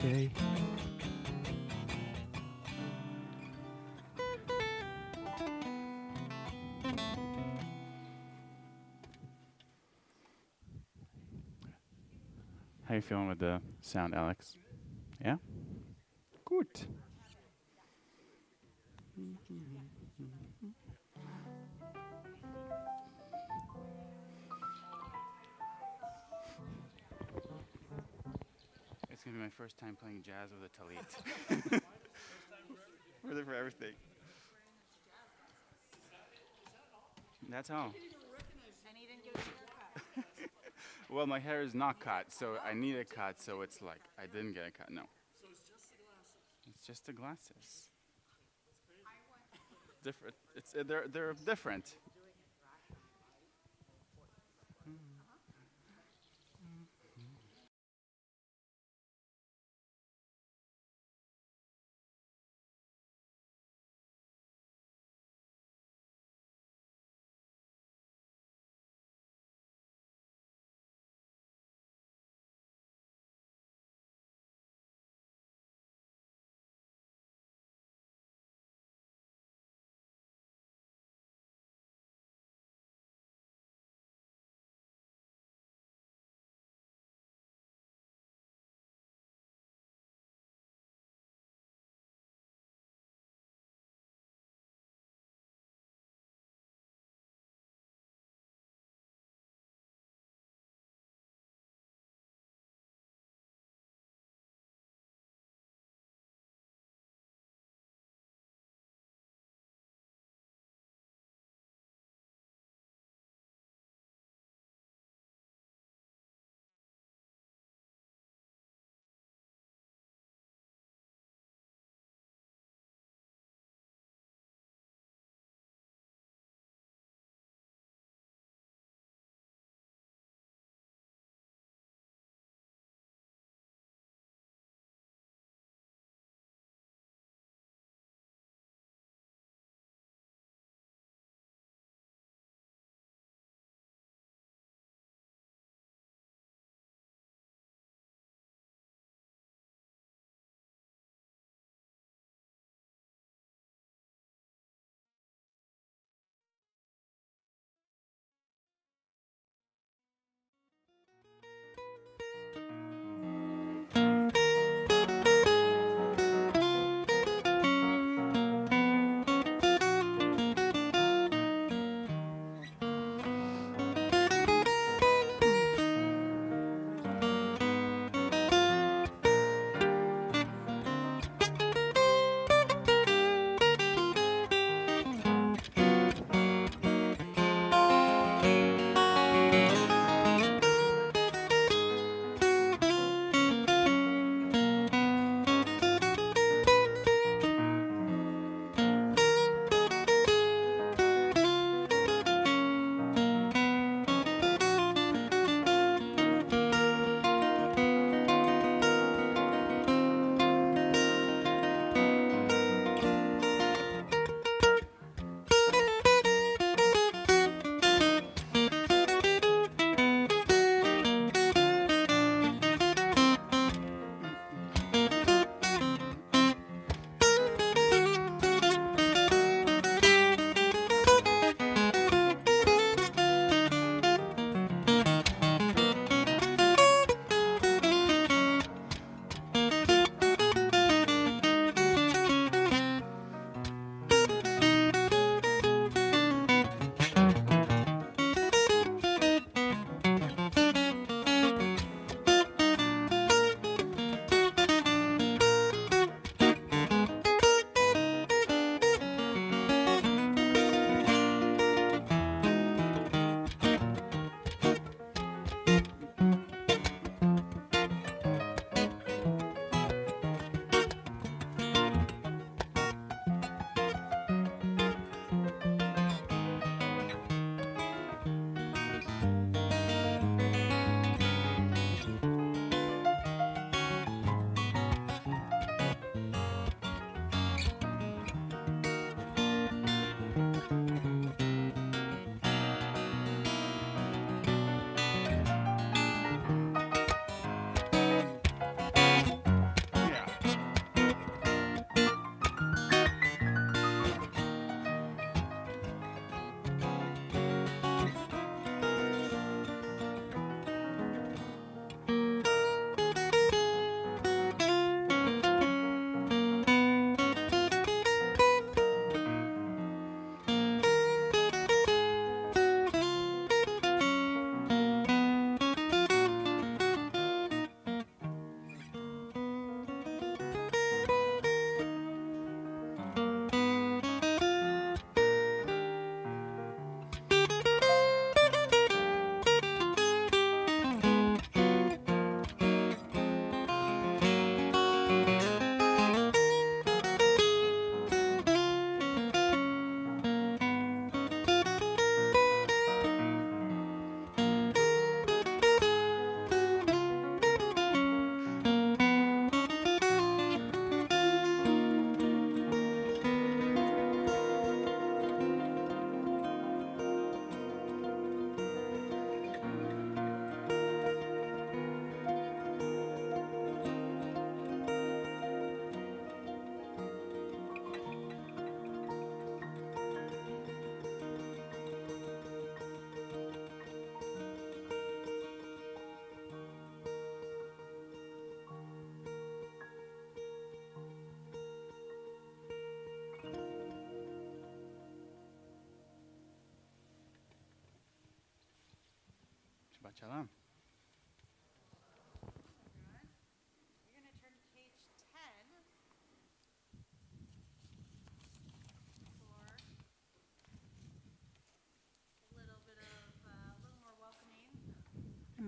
day. How you feeling with the sound, Alex? Yeah? Gut. It's gonna be my first time playing jazz with a talit. For everything. That's all. And he didn't give a haircut. Well, my hair is not cut, so I need a cut. So it's like I didn't get a cut. No, it's just the glasses. Different. It's they're different.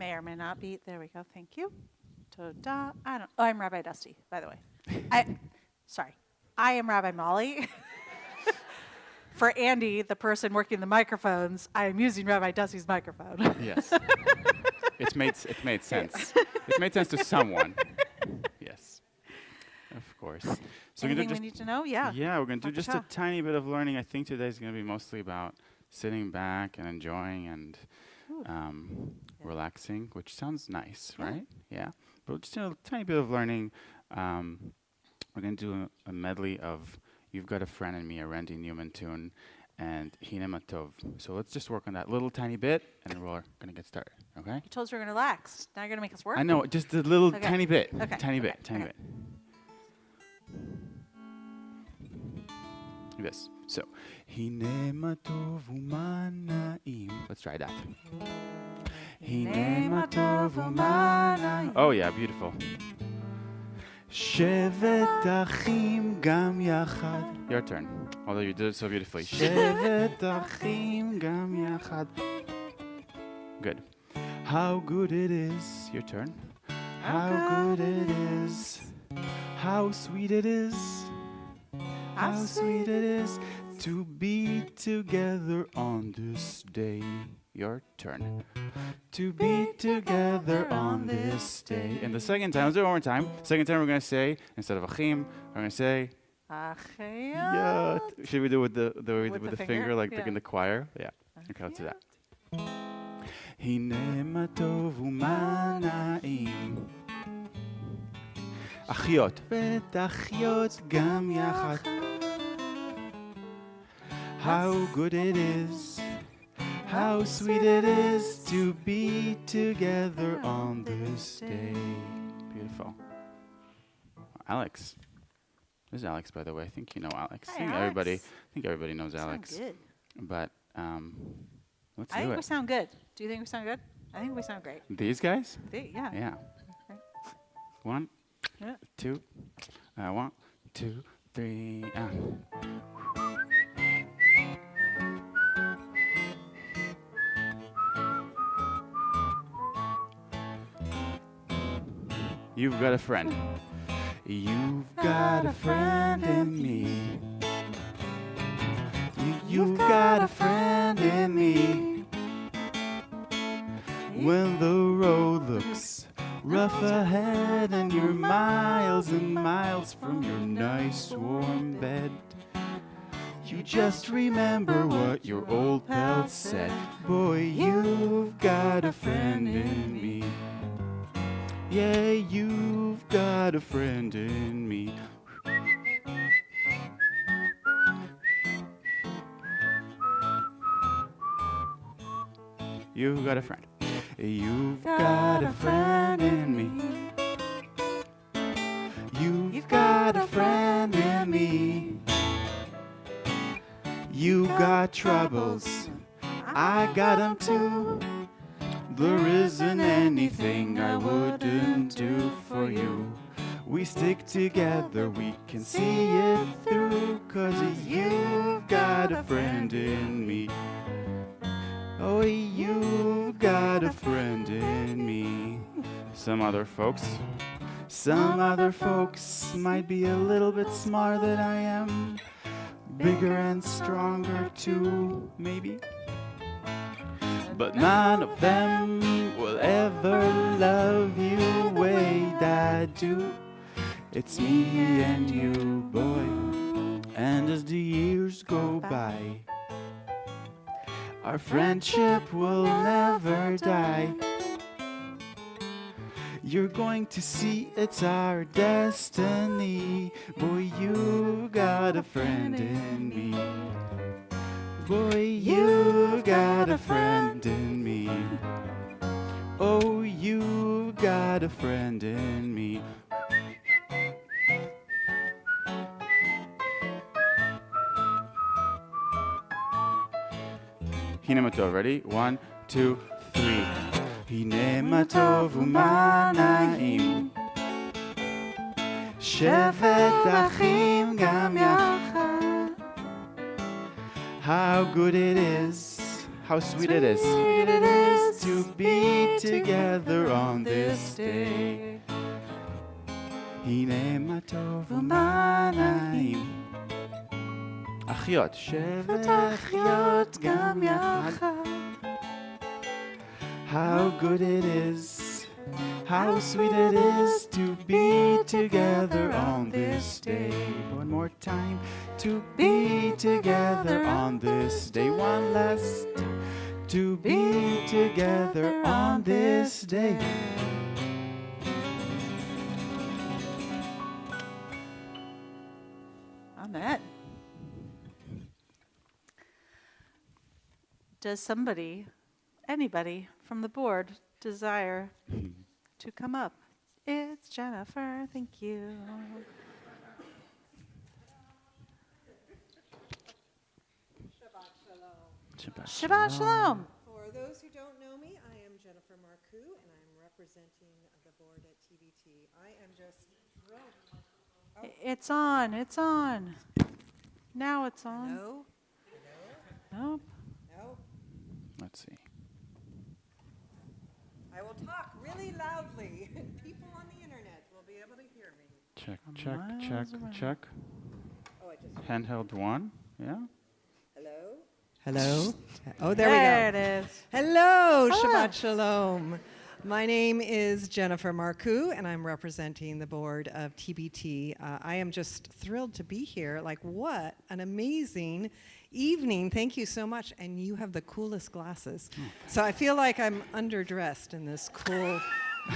may or may not be. There we go. Thank you. Toda. Oh, I'm Rabbi Dusty, by the way. Sorry. I am Rabbi Molly. For Andy, the person working the microphones, I am using Rabbi Dusty's microphone. Yes. It made sense. It made sense to someone. Yes. Of course. So Anything we need to know? Yeah. Yeah, we're going to do Dr. just a tiny bit of learning. I think today's going to be mostly about sitting back and enjoying and relaxing, which sounds nice, right? Yeah. But just a tiny bit of learning. We're going to do a medley of You've Got a Friend in Me, a Randy Newman tune, and Hine Matov. So let's just work on that little tiny bit, and then we're going to get started, okay? You told us we were going to relax. Now you're going to make us work? I know, just a little Okay. tiny bit. Okay. Tiny Okay. bit, tiny Okay. bit. Like this. So, Hine Matov Umanaim. Let's try that. Hine Matov Umanaim. Oh yeah, beautiful. Shevet Achim Gam Yachad. Your turn. Although you did it so beautifully. Shevet Achim Gam Yachad. Good. How good it is. Your turn. How good it is. How sweet it is. How sweet it is to be together on this day. Your turn. To be together on this day. And the second time, let's do it one more time. Second time we're going to say, instead of Achim, we're going to say, Achayot. Should we do it with the With the finger, finger? like Yeah. in the choir? Yeah. Okay, let's do that. Hine matov umanaim. Achiot. V'tachiot gam yachad. How good it is. How sweet it is to be together on this day. Beautiful. Alex. This is Alex, by the way. I think you know Alex. Hi, I think everybody knows Alex. Sound good. But let's I do think we it. sound good. Do you think we sound good? I think we sound great. These guys? Yeah. Yeah. Okay. 1, Yeah. 2, 1, 2, 3. You've got a friend. You've got a friend in me. You've got a friend in me. When the road looks rough ahead and you're miles and miles from your nice warm bed, you just remember what your old pal said. Boy, you've got a friend in me. Yeah, you've got a friend in me. You've got a friend. You've got a friend in me. You've got a friend in me. You got troubles, I got 'em too. There isn't anything I wouldn't do for you. We stick together, we can see it through. 'Cause you've got a friend in me. Oh, you've got a friend in me. Some other folks might be a little bit smarter than I am. Bigger and stronger too, maybe. But none of them will ever love you the way that I do. It's me and you, boy. And as the years go by, our friendship will never die. You're going to see it's our destiny. Boy, you've got a friend in me. Boy, you've got a friend in me. Oh, you've got a friend in me. Hine matov, ready? 1, 2, 3. Hine matov umanaim. Shevet achim gam yachad. How good it is, How sweet it is. Sweet it is to be together on this day. הנה מה טוב ומה נעים. אחיות, שבת אחיות גם יחד. How good it is, how sweet it is to be together on this day. One more time, to be together on this day. One last time, to be together on this day. Amen. Does somebody, anybody from the board desire to come up? It's Jennifer, thank you. Shabbat Shalom. For those who don't know me, I am Jennifer Marcoux, and I'm representing the board at TBT. I am just thrilled. It's on, it's on. Now it's on. No, Nope. no. Let's see. I will talk really loudly, and people on the internet will be able to hear me. Check, I'm check, miles check, away. check. Oh, I just. Handheld one, yeah? Hello? Hello? Oh, there we go. There it is. Hello, Hello. Shabbat Shalom. My name is Jennifer Marcoux, and I'm representing the board of TBT. I am just thrilled to be here. Like, what an amazing evening. Thank you so much. And you have the coolest glasses. So I feel like I'm underdressed in this cool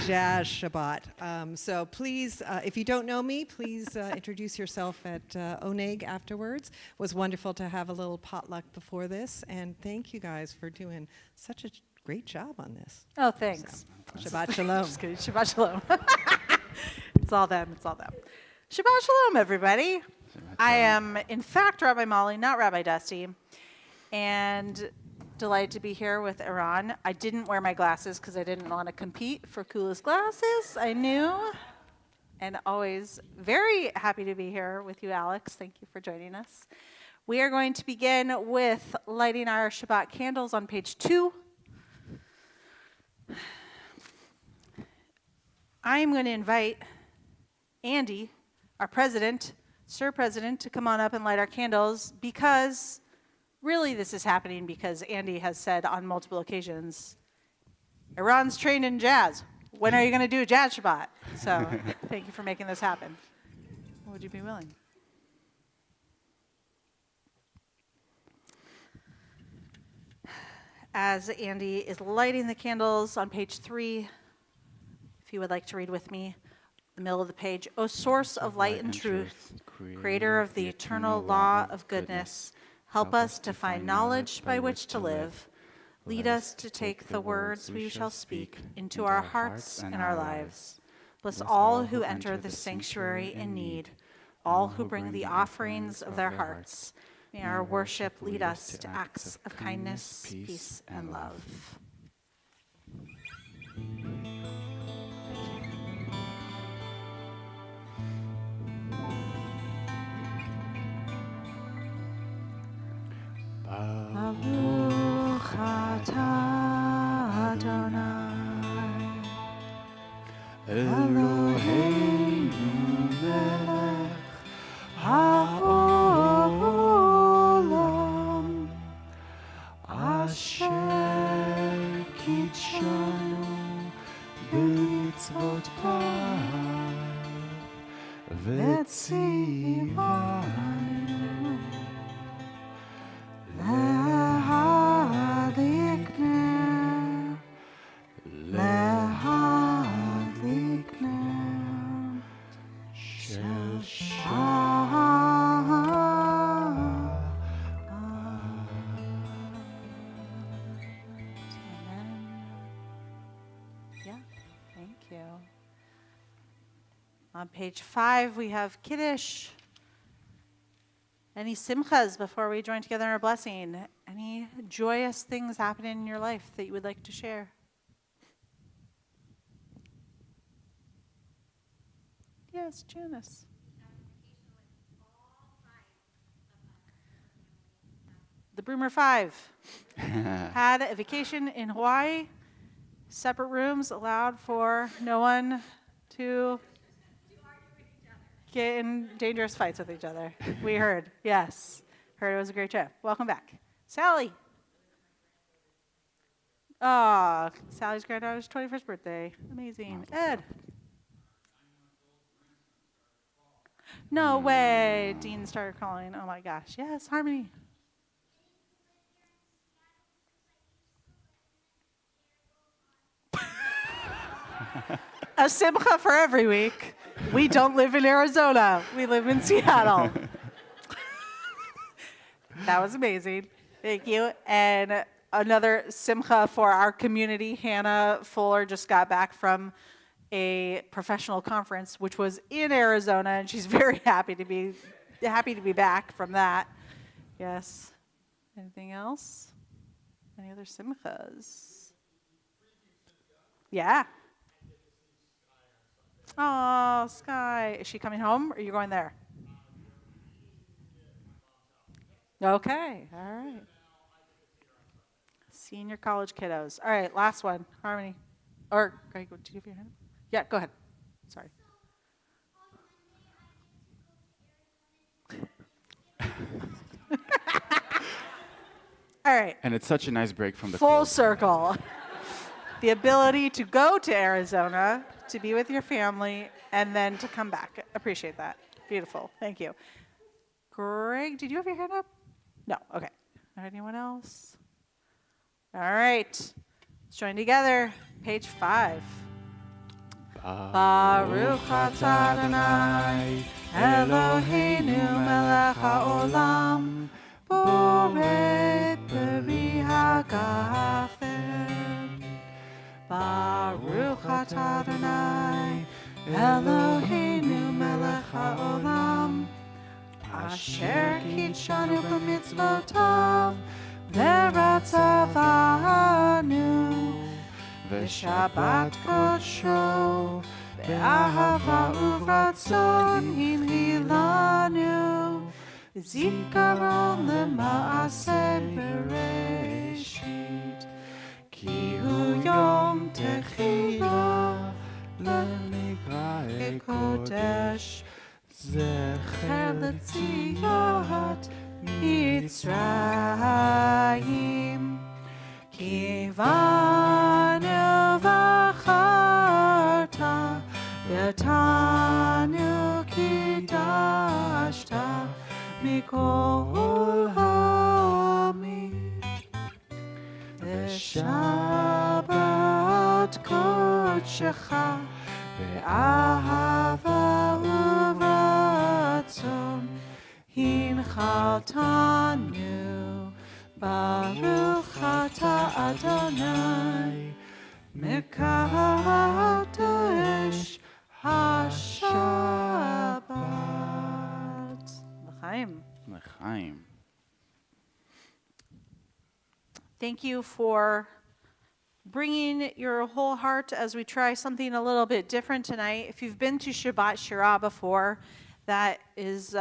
jazz Shabbat. So please, if you don't know me, please introduce yourself at Oneg afterwards. It was wonderful to have a little potluck before this. And thank you guys for doing such a great job on this. Oh, thanks. Shabbat Shalom. Just kidding. Shabbat Shalom. It's all them. It's all them. Shabbat Shalom, everybody. I am, in fact, Rabbi Molly, not Rabbi Dusty, and delighted to be here with Iran. I didn't wear my glasses because I didn't want to compete for coolest glasses. I knew. And always very happy to be here with you, Alex. Thank you for joining us. We are going to begin with lighting our Shabbat candles on page 2. I am going to invite Andy, our president, Sir President, to come on up and light our candles because really this is happening because Andy has said on multiple occasions, Iran's trained in jazz. When are you going to do a jazz Shabbat? So thank you for making this happen. Would you be willing? As Andy is lighting the candles on page 3, if you would like to read with me, the middle of the page, O source of light and truth, creator of the eternal law of goodness, help us to find knowledge by which to live. Lead us to take the words we shall speak into our hearts and our lives. Bless all who enter the sanctuary in need, all who bring the offerings of their hearts. May our worship lead us to acts of kindness, peace, and love. Baruch atah Adonai Eloheinu melech haolam asher kitshanu b'mitzvotav v'tzivanu On page 5, we have Kiddush. Any simchas before we join together in our blessing? Any joyous things happening in your life that you would like to share? Yes, Janice. The Broomer 5 had a vacation in Hawaii. Separate rooms allowed for no one to get in dangerous fights with each other. We heard. Yes. Heard it was a great trip. Welcome back. Sally. Oh, Sally's granddaughter's 21st birthday. Amazing. Ed. No way. Dean started calling. Oh my gosh. Yes, Harmony. A simcha for every week. We don't live in Arizona. We live in Seattle. That was amazing. Thank you. And another simcha for our community. Hannah Fuller just got back from a professional conference, which was in Arizona, and she's very happy to be back from that. Yes. Anything else? Any other simchas? Yeah. Oh, Sky. Is she coming home, or are you going there? Okay. All right. Senior college kiddos. All right, last one. Harmony. Or, Greg, did you give your hand? Yeah, go ahead. Sorry. All right. And it's such a nice break from the Full cold. circle. The ability to go to Arizona, to be with your family, and then to come back. Appreciate that. Beautiful. Thank you. Greg, did you have your hand up? No. Okay. Anyone else? All right. Let's join together. Page 5. Baruch atah Adonai Eloheinu melech haolam borei peri hagafen. Baruch atah Adonai Eloheinu melech haolam asher kitshanu b'mitzvotav v'ratzavanu v'shabbat kodsho be'ahava uvratzon hinhilanu zikaron lema'aseh bereshit ki hu yom techila lemikra kodesh zecher letziat Mitzrayim kivanu v'charta v'tanu kidashta mikol ha'amim v'shabbat kodshecha ve'ahava uvratzon hinchaltanu baruch atah Adonai mekadosh hashabbat. L'chaim. L'chaim. Thank you for bringing your whole heart as we try something a little bit different tonight. If you've been to Shabbat Shirah before, that is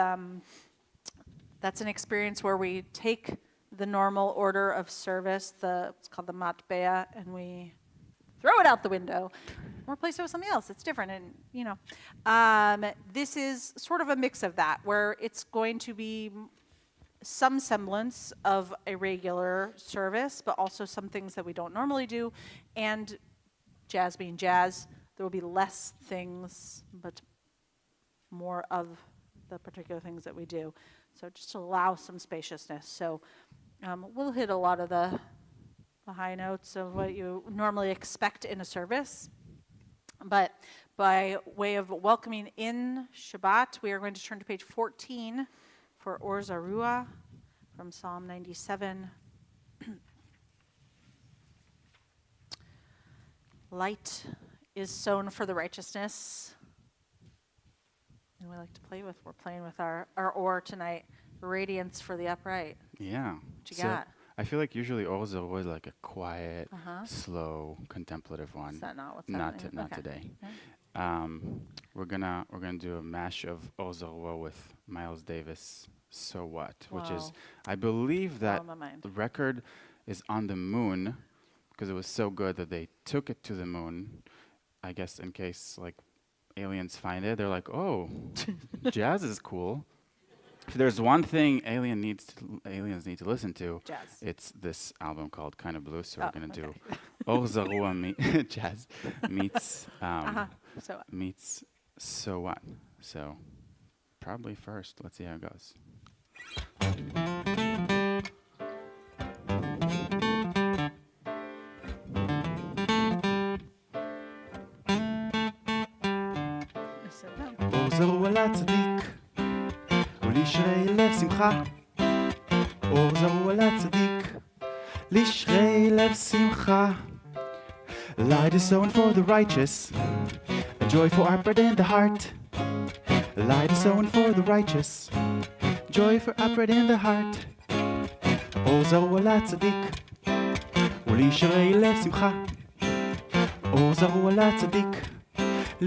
that's an experience where we take the normal order of service, it's called the matbea, and we throw it out the window or replace it with something else. It's different, and this is sort of a mix of that, where it's going to be some semblance of a regular service, but also some things that we don't normally do, and jazz being jazz, there will be less things, but more of the particular things that we do. So just to allow some spaciousness. So we'll hit a lot of the high notes of what you normally expect in a service. But by way of welcoming in Shabbat, we are going to turn to page 14 for Or Zarua from Psalm 97. Light is sown for the righteousness. And we like to play with, we're playing with our or tonight, radiance for the upright. Yeah. What you got? I feel like usually Or is always like a quiet, slow, contemplative one. Is that not what's Not happening? not Okay. today. Okay. We're gonna do a mash of Or Zarua with Miles Davis So What, which is, Wow. I believe that Blowing my mind. the record is on the moon because it was so good that they took it to the moon. I guess in case like aliens find it, they're like, oh, jazz is cool. If there's one thing aliens need to listen to, Jazz. it's this album called Kind of Blue. So Oh, we're gonna do okay. Or Zarua jazz meets So meets So What. So probably first. Let's see how it goes. sit down. אור זרוע לצדיק, ולשרי לב שמחה. אור זרוע לצדיק, לשרי לב שמחה. Light is sown for the righteous, a joyful upward in the heart. Light is sown for the righteous, joy for upward in the heart. אור זרוע לצדיק, ולשרי לב שמחה. אור זרוע לצדיק, לשרי לב שמחה.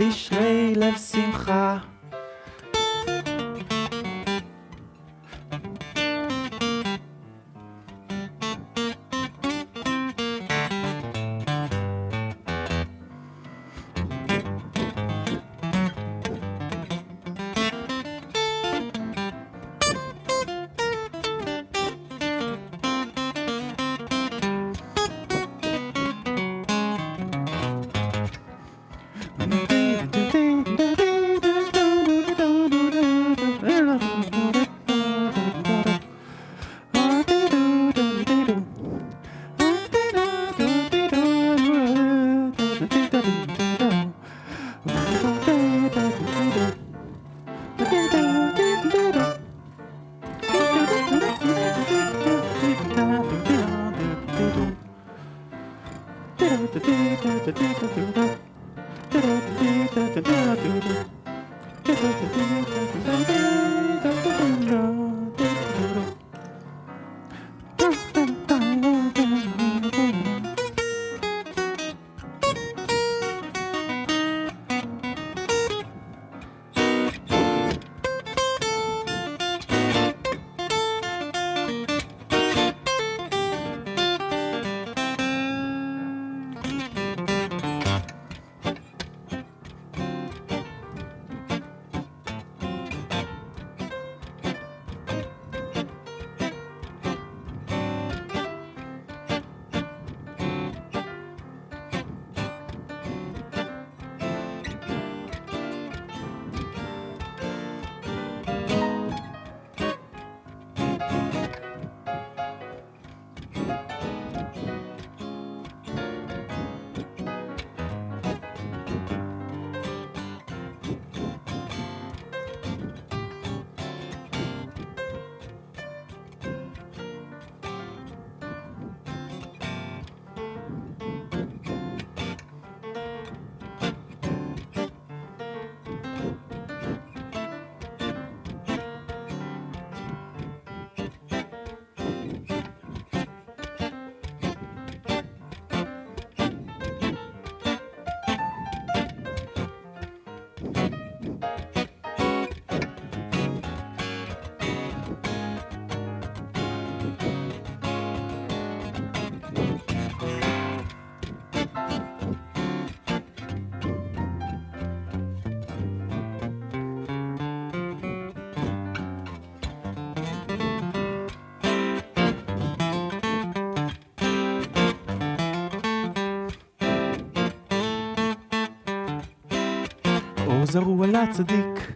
אור זרוע לצדיק,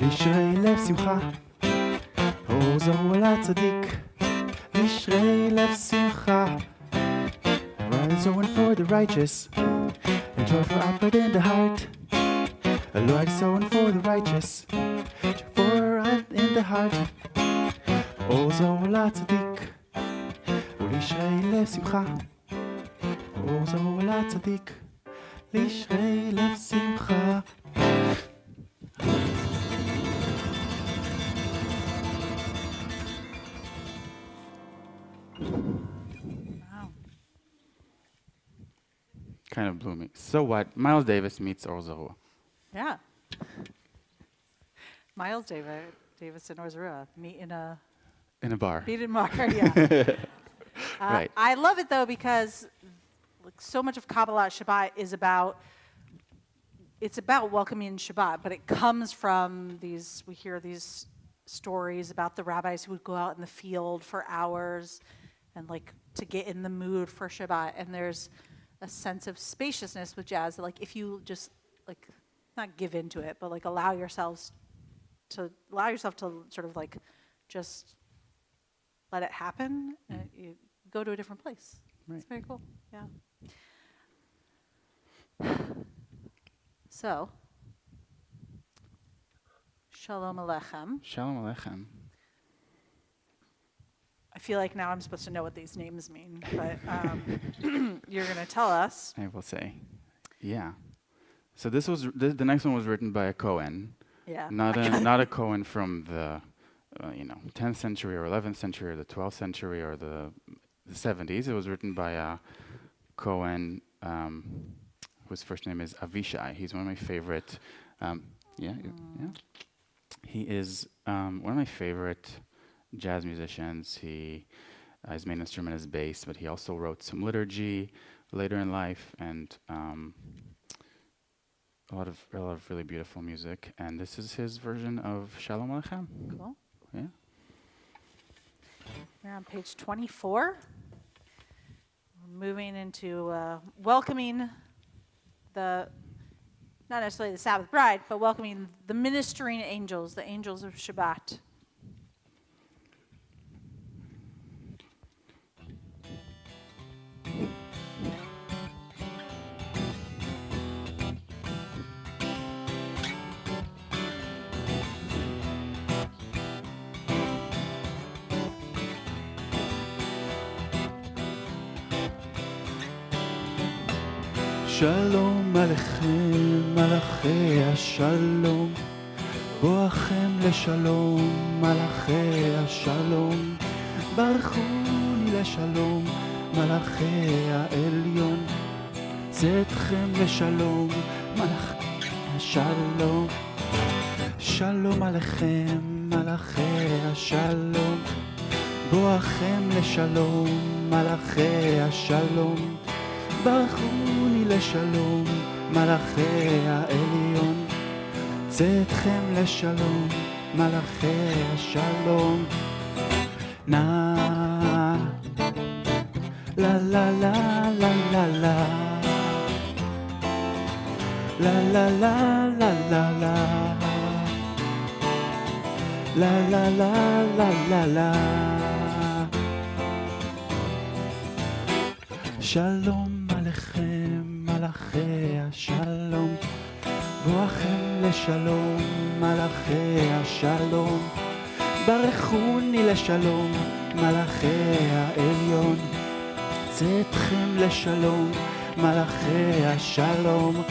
לשרי לב שמחה. אור זרוע לצדיק, לשרי לב שמחה. Rise on for the righteous, and joy for upward in the heart. A Lord is on for the righteous, joy for up in the heart. אור זרוע לצדיק, ולשרי לב שמחה. אור זרוע לצדיק, לשרי לב שמחה. Wow. Kind of blew me. So What? Miles Davis meets Or Zarua. Yeah. Miles Davis Davis and Orzarua meet in a bar. Yeah. Right. I love it though because like, so much of Kabbalat Shabbat is about welcoming Shabbat, but it comes from we hear these stories about the rabbis who would go out in the field for hours and like to get in the mood for Shabbat. And there's a sense of spaciousness with jazz that like if you just like not give into it, but like allow yourself to sort of like just let it happen, and you go to a different place. Right. It's very cool. Yeah. So, Shalom Aleichem. Shalom Aleichem. I feel like now I'm supposed to know what these names mean, but you're going to tell us. I will say. Yeah. So the next one was written by a Kohen. Yeah. Not a Kohen from the 10th century or 11th century or the 12th century or the 70s. It was written by a Kohen whose first name is Avishai. He's one of my favorite. He is one of my favorite jazz musicians. His main instrument is bass, but he also wrote some liturgy later in life and a lot of really beautiful music. And this is his version of Shalom Aleichem. Cool. Yeah. We're on page 24. We're moving into welcoming not necessarily the Sabbath bride, but welcoming the ministering angels, the angels of Shabbat. שלום עליכם מלאכי השלום בואכם לשלום מלאכי השלום ברכוני לשלום מלאכי העליון צאתכם לשלום מלאכי השלום שלום עליכם מלאכי השלום בואכם לשלום מלאכי השלום ברכוני לשלום מלאכי העליון צאתכם לשלום מלאכי השלום נא לה לה לה לה לה לה לה לה לה לה לה לה לה לה לה לה שלום עליכם מלאכי השלום בואכם לשלום מלאכי השלום ברכוני לשלום מלאכי העליון צאתכם לשלום מלאכי השלום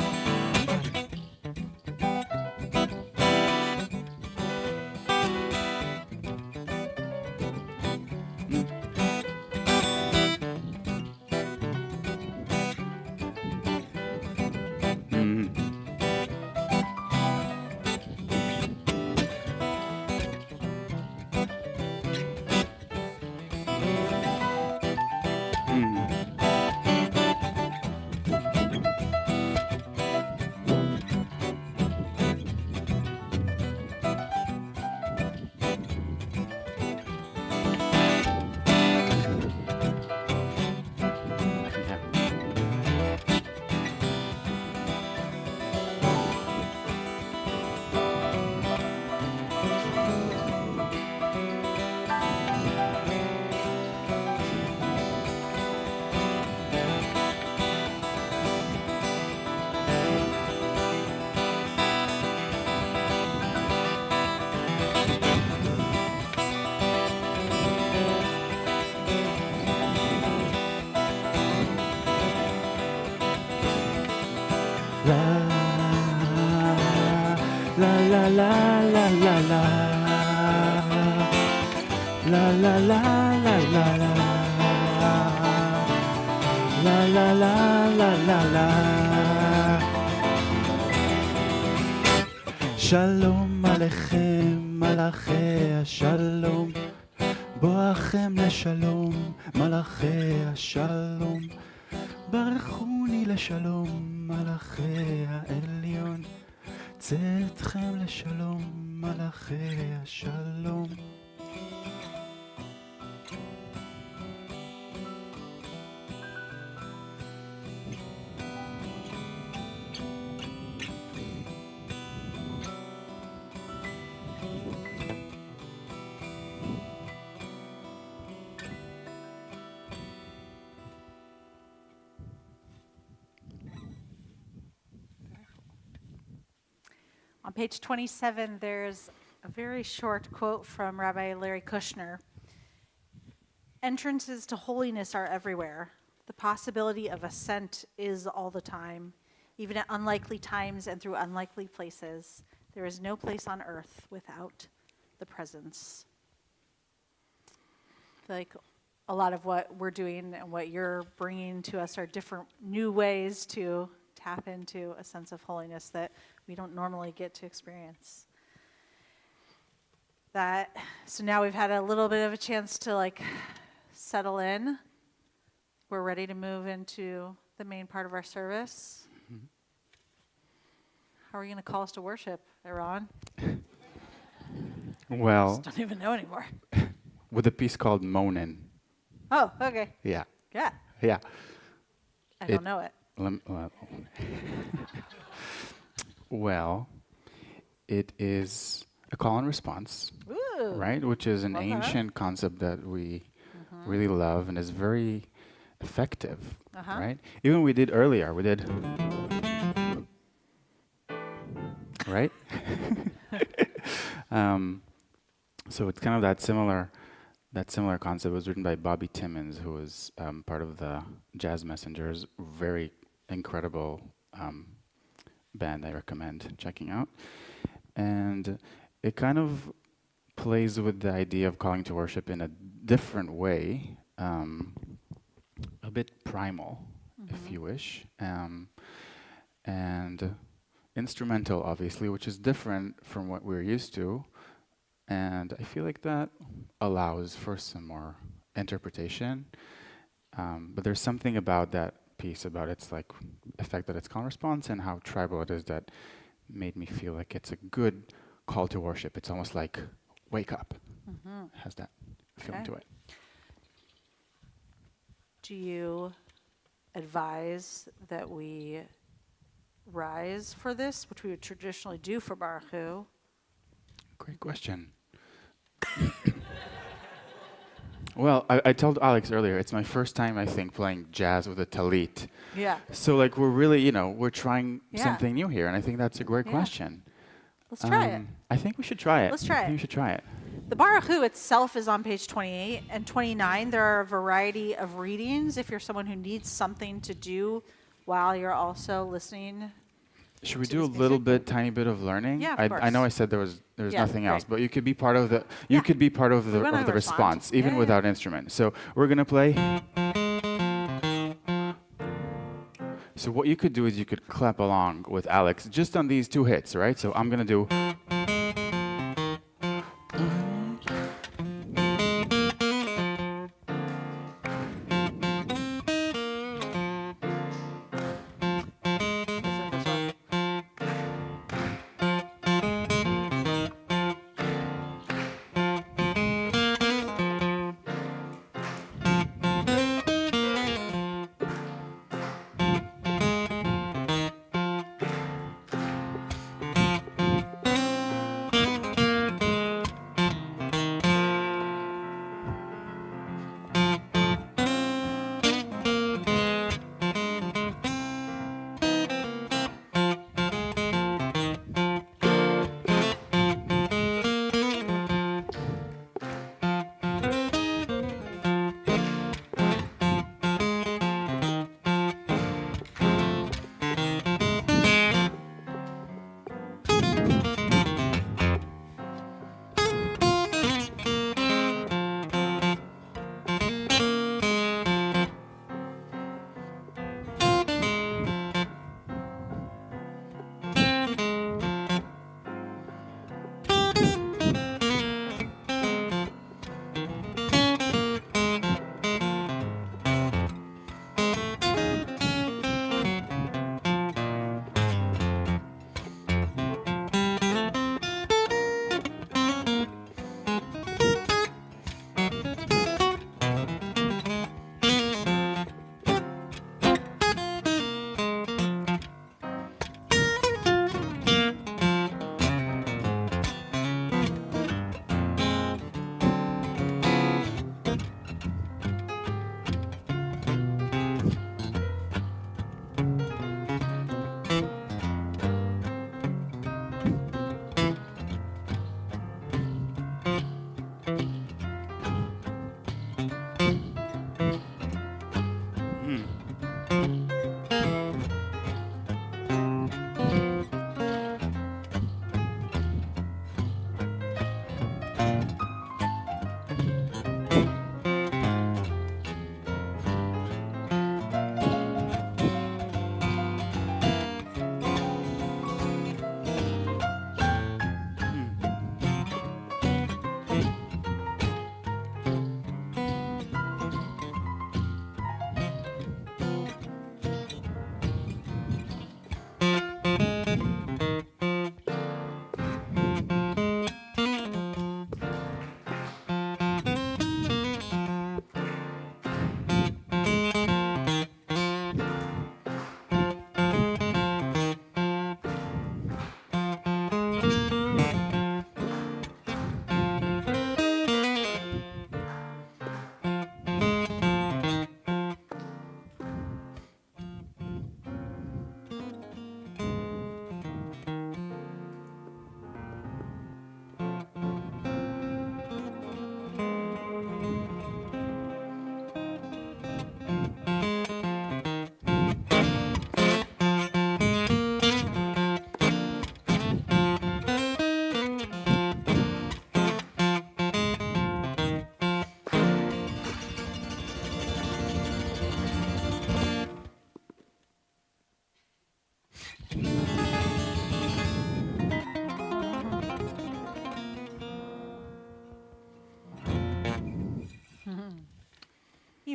la la la la la la la la la la la la la la la שלום עליכם מלאכי השלום, בואכם לשלום, מלאכי השלום, ברכוני לשלום, מלאכי העליון, צאתכם לשלום, מלאכי השלום. On page 27, there's a very short quote from Rabbi Larry Kushner. Entrances to holiness are everywhere. The possibility of ascent is all the time, even at unlikely times and through unlikely places. There is no place on earth without the presence. Like a lot of what we're doing and what you're bringing to us are different new ways to tap into a sense of holiness that we don't normally get to experience. So now we've had a little bit of a chance to like settle in. We're ready to move into the main part of our service. Mm-hmm. How are you going to call us to worship, Iran? Well, Don't even know anymore. with a piece called Monin. Oh, okay. Yeah, Yeah, yeah. I don't know it. Well, it is a call and response, Ooh. right? Which is an Love that. ancient concept that we really love and is very effective, Uh-huh. right? Even we did earlier, we did, right? So it's kind of that similar concept. It was written by Bobby Timmons, who was part of the Jazz Messengers, very incredible band I recommend checking out. And it kind of plays with the idea of calling to worship in a different way, a bit primal, if you wish, and instrumental, obviously, which is different from what we're used to. And I feel like that allows for some more interpretation. But there's something about that piece, about its like effect that it's call and response and how tribal it is, that made me feel like it's a good call to worship. It's almost like wake up. It has that feeling Okay. to it. Do you advise that we rise for this, which we would traditionally do for Baruch Hu? Great question. Well, I told Alex earlier, it's my first time, I think, playing jazz with a talit. Yeah. So like we're really, we're trying Yeah. something new here, and I think that's a great Yeah. question. Let's try it. I think we should try it. Let's try I think it. we should try it. The Baruch Hu itself is on page 28 and 29. There are a variety of readings if you're someone who needs something to do while you're also listening. Should we to do a this little music? tiny bit of learning? Yeah, of I know course. I said there was Yeah, nothing else, great. but you could be part of the Yeah. could be part of We the wanna respond. response, even Yeah, yeah. without instrument. So we're gonna play. So what you could do is you could clap along with Alex just on these two hits, right? So I'm gonna do.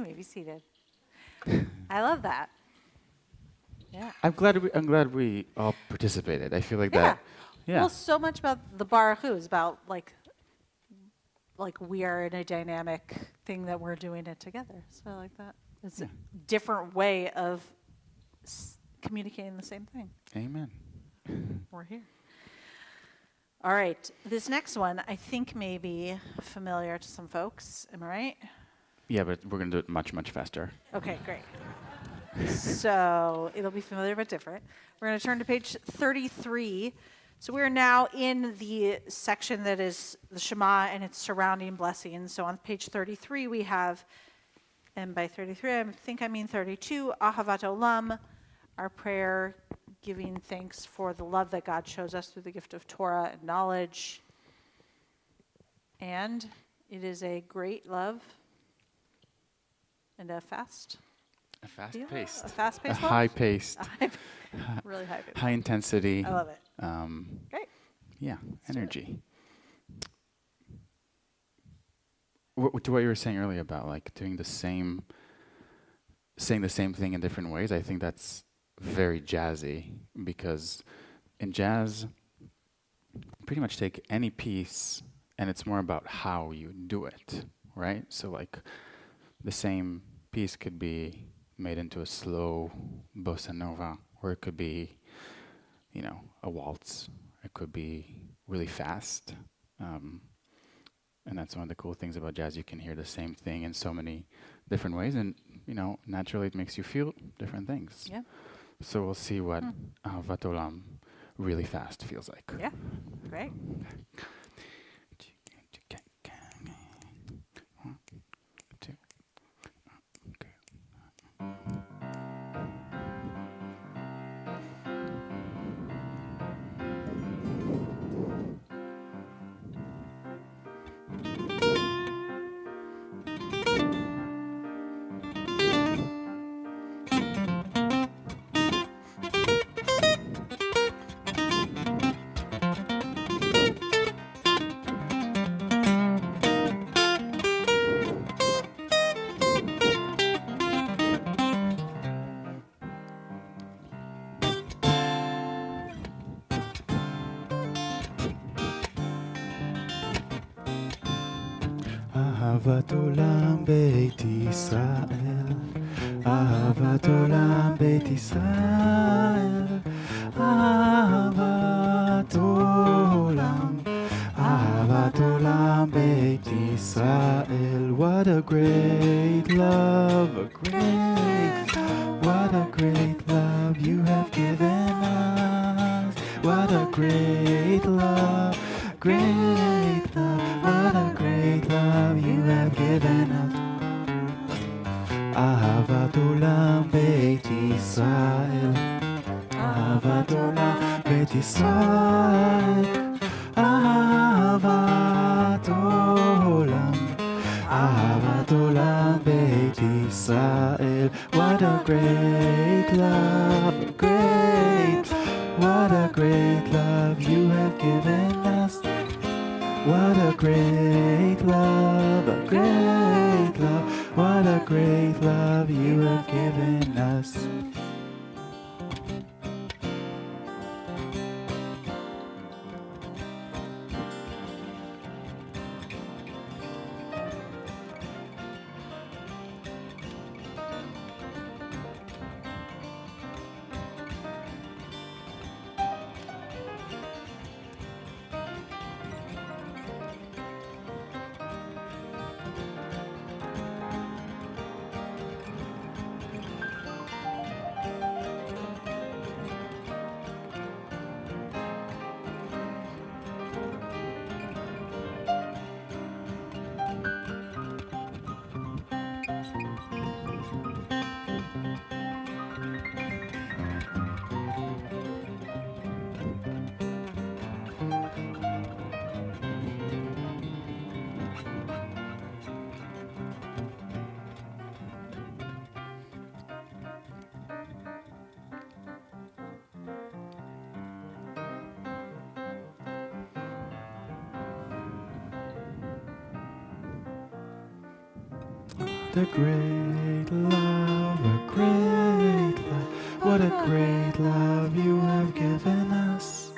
You may be seated. I love that. Yeah. I'm glad we all participated. I feel like Yeah. that. Yeah. Well, so much about the Baruch Hu is about like we are in a dynamic thing that we're doing it together. So I like that. It's a different way of communicating the same thing. Amen. We're here. All right. This next one, I think may be familiar to some folks. Am I right? Yeah, but we're gonna do it much, much faster. Okay, great. So it'll be familiar but different. We're going to turn to page 33. So we're now in the section that is the Shema and its surrounding blessings. So on page 33 we have, and by 33 I think I mean 32, Ahavat Olam, our prayer giving thanks for the love that God shows us through the gift of Torah and knowledge. And it is a great love and a fast. A fast-paced. A fast-paced A love? high-paced. Really high paced. High intensity. I love it. Great. Yeah, do it. energy. To what you were saying earlier about like doing saying the same thing in different ways, I think that's very jazzy, because in jazz, pretty much take any piece and it's more about how you do it, right? So like the same piece could be made into a slow bossa nova, or it could be, a waltz. It could be really fast. And that's one of the cool things about jazz. You can hear the same thing in so many different ways, and, naturally it makes you feel different things. Yeah. So we'll see what Ahavat Olam really fast feels like. Yeah. Great. One, two, okay. אהבת עולם בית ישראל, אהבת עולם בית ישראל, אהבת עולם, אהבת עולם בית ישראל. What a great love, what a great love you have given us. What a great love, what a great love you have given us. אהבת עולם בית ישראל, אהבת עולם בית ישראל, אהבת עולם, אהבת עולם בית ישראל. What a great love, what a great love you have given us. What a great love, what a great love you have given us. a great love, a great love. What a great love you have given us.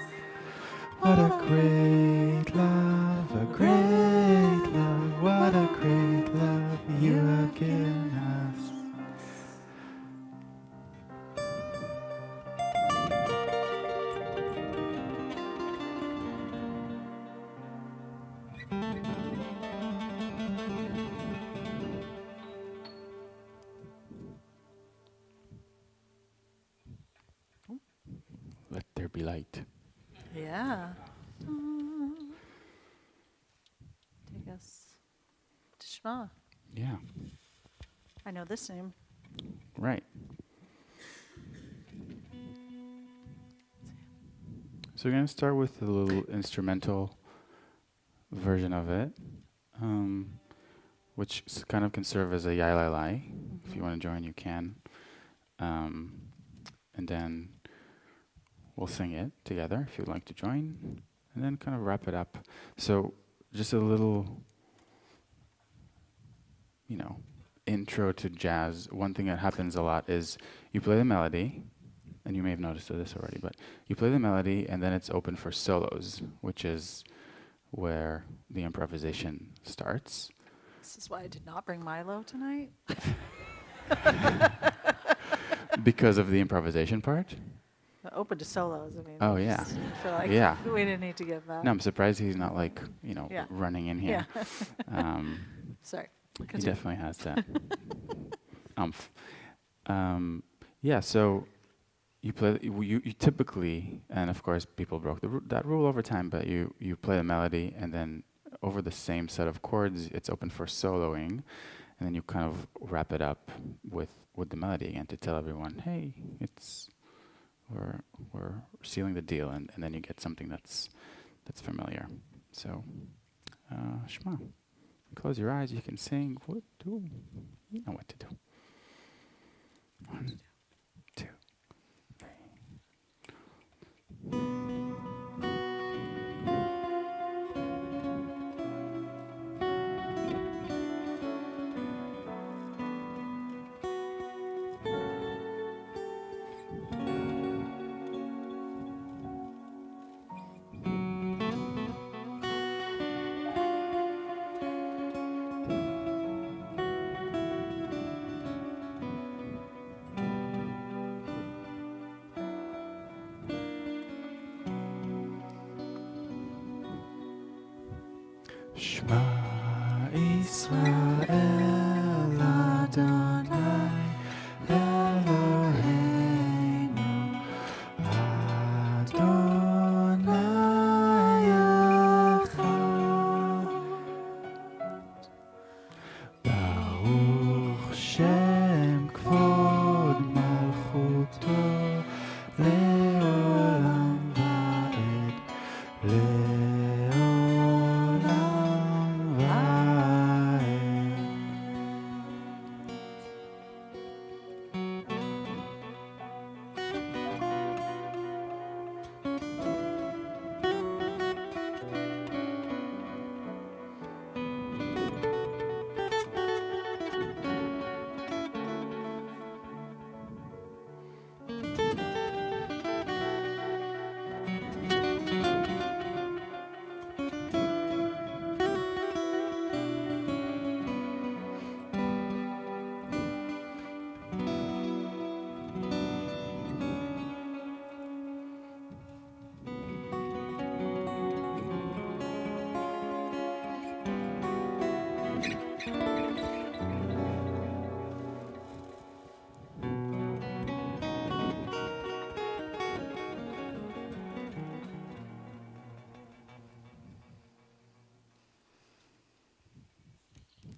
What a great love, a great love. What a great love you have given us. Let there be light. Yeah. Take us to Shema. Yeah, I know this name. right. So we're going to start with a little instrumental version of it, which kind of can serve as a yai-lai-lai. If you want to join, you can. And then we'll sing it together if you'd like to join, and then kind of wrap it up. So just a little, intro to jazz. One thing that happens a lot is you play the melody, and you may have noticed this already, but you play the melody and then it's open for solos, which is where the improvisation starts. This is why I did not bring Milo tonight. Because of the improvisation part? Open to solos. I mean, Oh, I yeah. just feel like Yeah. we didn't need to give that. No, I'm surprised he's not Yeah. running in here. Yeah. Sorry. He Continue. definitely has that. Yeah, so you play. You typically, and of course, people broke that rule over time. But you play the melody, and then over the same set of chords, it's open for soloing, and then you kind of wrap it up with the melody again to tell everyone, hey, we're sealing the deal, and then you get something that's familiar. So, Shema. Close your eyes, you can sing. You know what to do. 1, 2, 3. Shema Yisrael Adonai Eloheinu Adonai Echad Baruch Shem Kvod Malchuto Leolam Vaed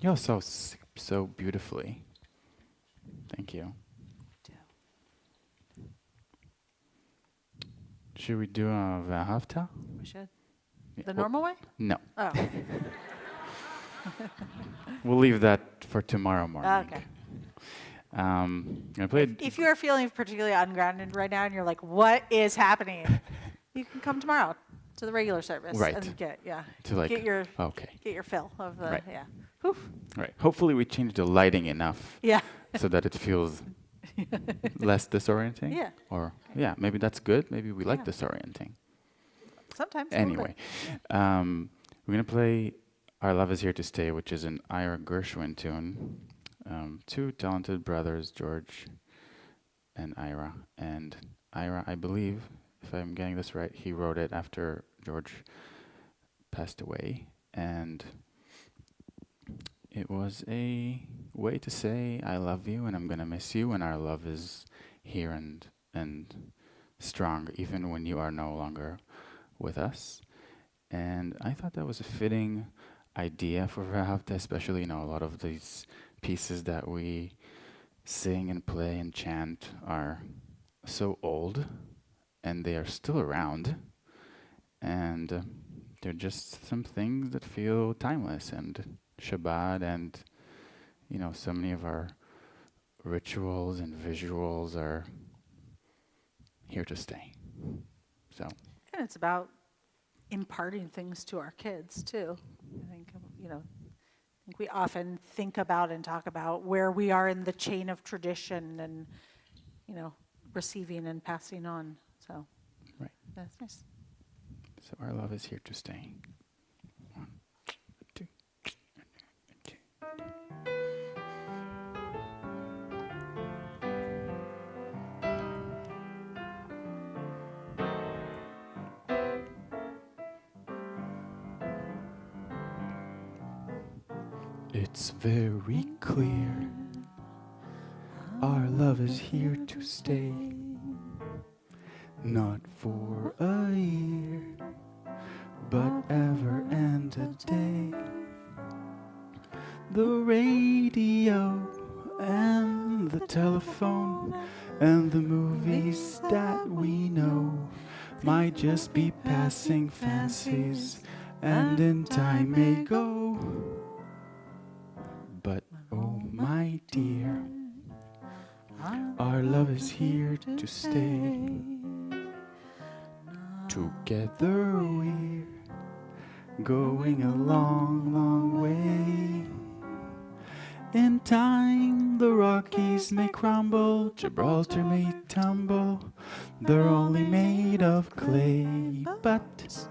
You also sing so beautifully. Thank you. Should we do a Vahavta? We should. Yeah, The well, normal way? No. Oh. We'll leave that for tomorrow morning. Okay. I'm gonna play. If you are feeling particularly ungrounded right now and you're like, what is happening? You can come tomorrow. to the regular service Right. and get to okay. get your fill of the Right. Whew. Right. Hopefully we change the lighting enough Yeah. so that it feels less disorienting. Yeah. Or maybe that's good. Maybe we like Yeah. disorienting. Sometimes. a little Anyway, bit. we're gonna play "Our Love Is Here to Stay," which is an Ira Gershwin tune. Two talented brothers, George and Ira. And Ira, I believe, if I'm getting this right, he wrote it after George passed away, and it was a way to say I love you and I'm gonna miss you, and our love is here and strong even when you are no longer with us. And I thought that was a fitting idea for Rahavta, especially, a lot of these pieces that we sing and play and chant are so old, and they are still around, and they're just some things that feel timeless, and Shabbat and, so many of our rituals and visuals are here to stay. So, And it's about imparting things to our kids too. I think I think we often think about and talk about where we are in the chain of tradition and receiving and passing on. So right. that's nice. So our love is here to stay. 1, 2, and 2. It's very clear our love is here to stay, not for a year, but ever and a day. The radio and the telephone and the movies that we know might just be passing fancies and in time may go. But oh my dear, our love is here to stay. Together we're going a long, long way. In time the Rockies may crumble, Gibraltar may tumble, they're only made of clay. But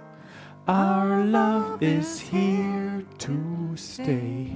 our love is here to stay.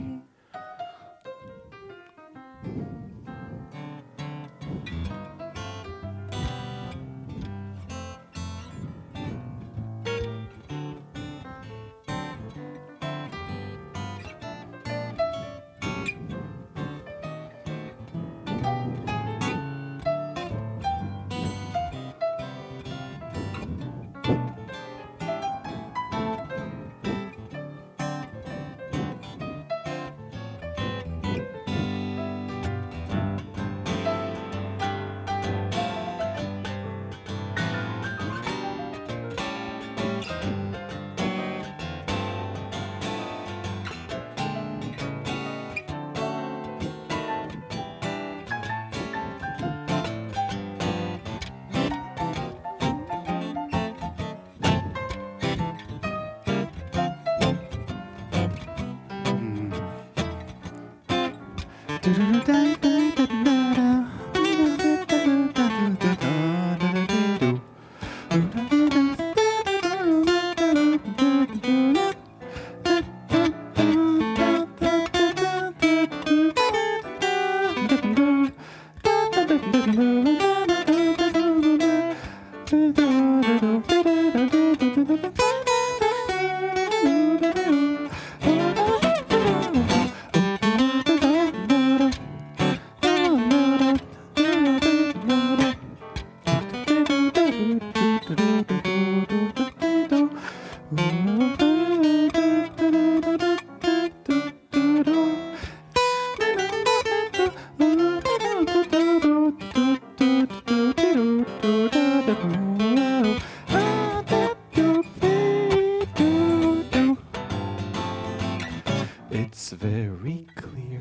It's very clear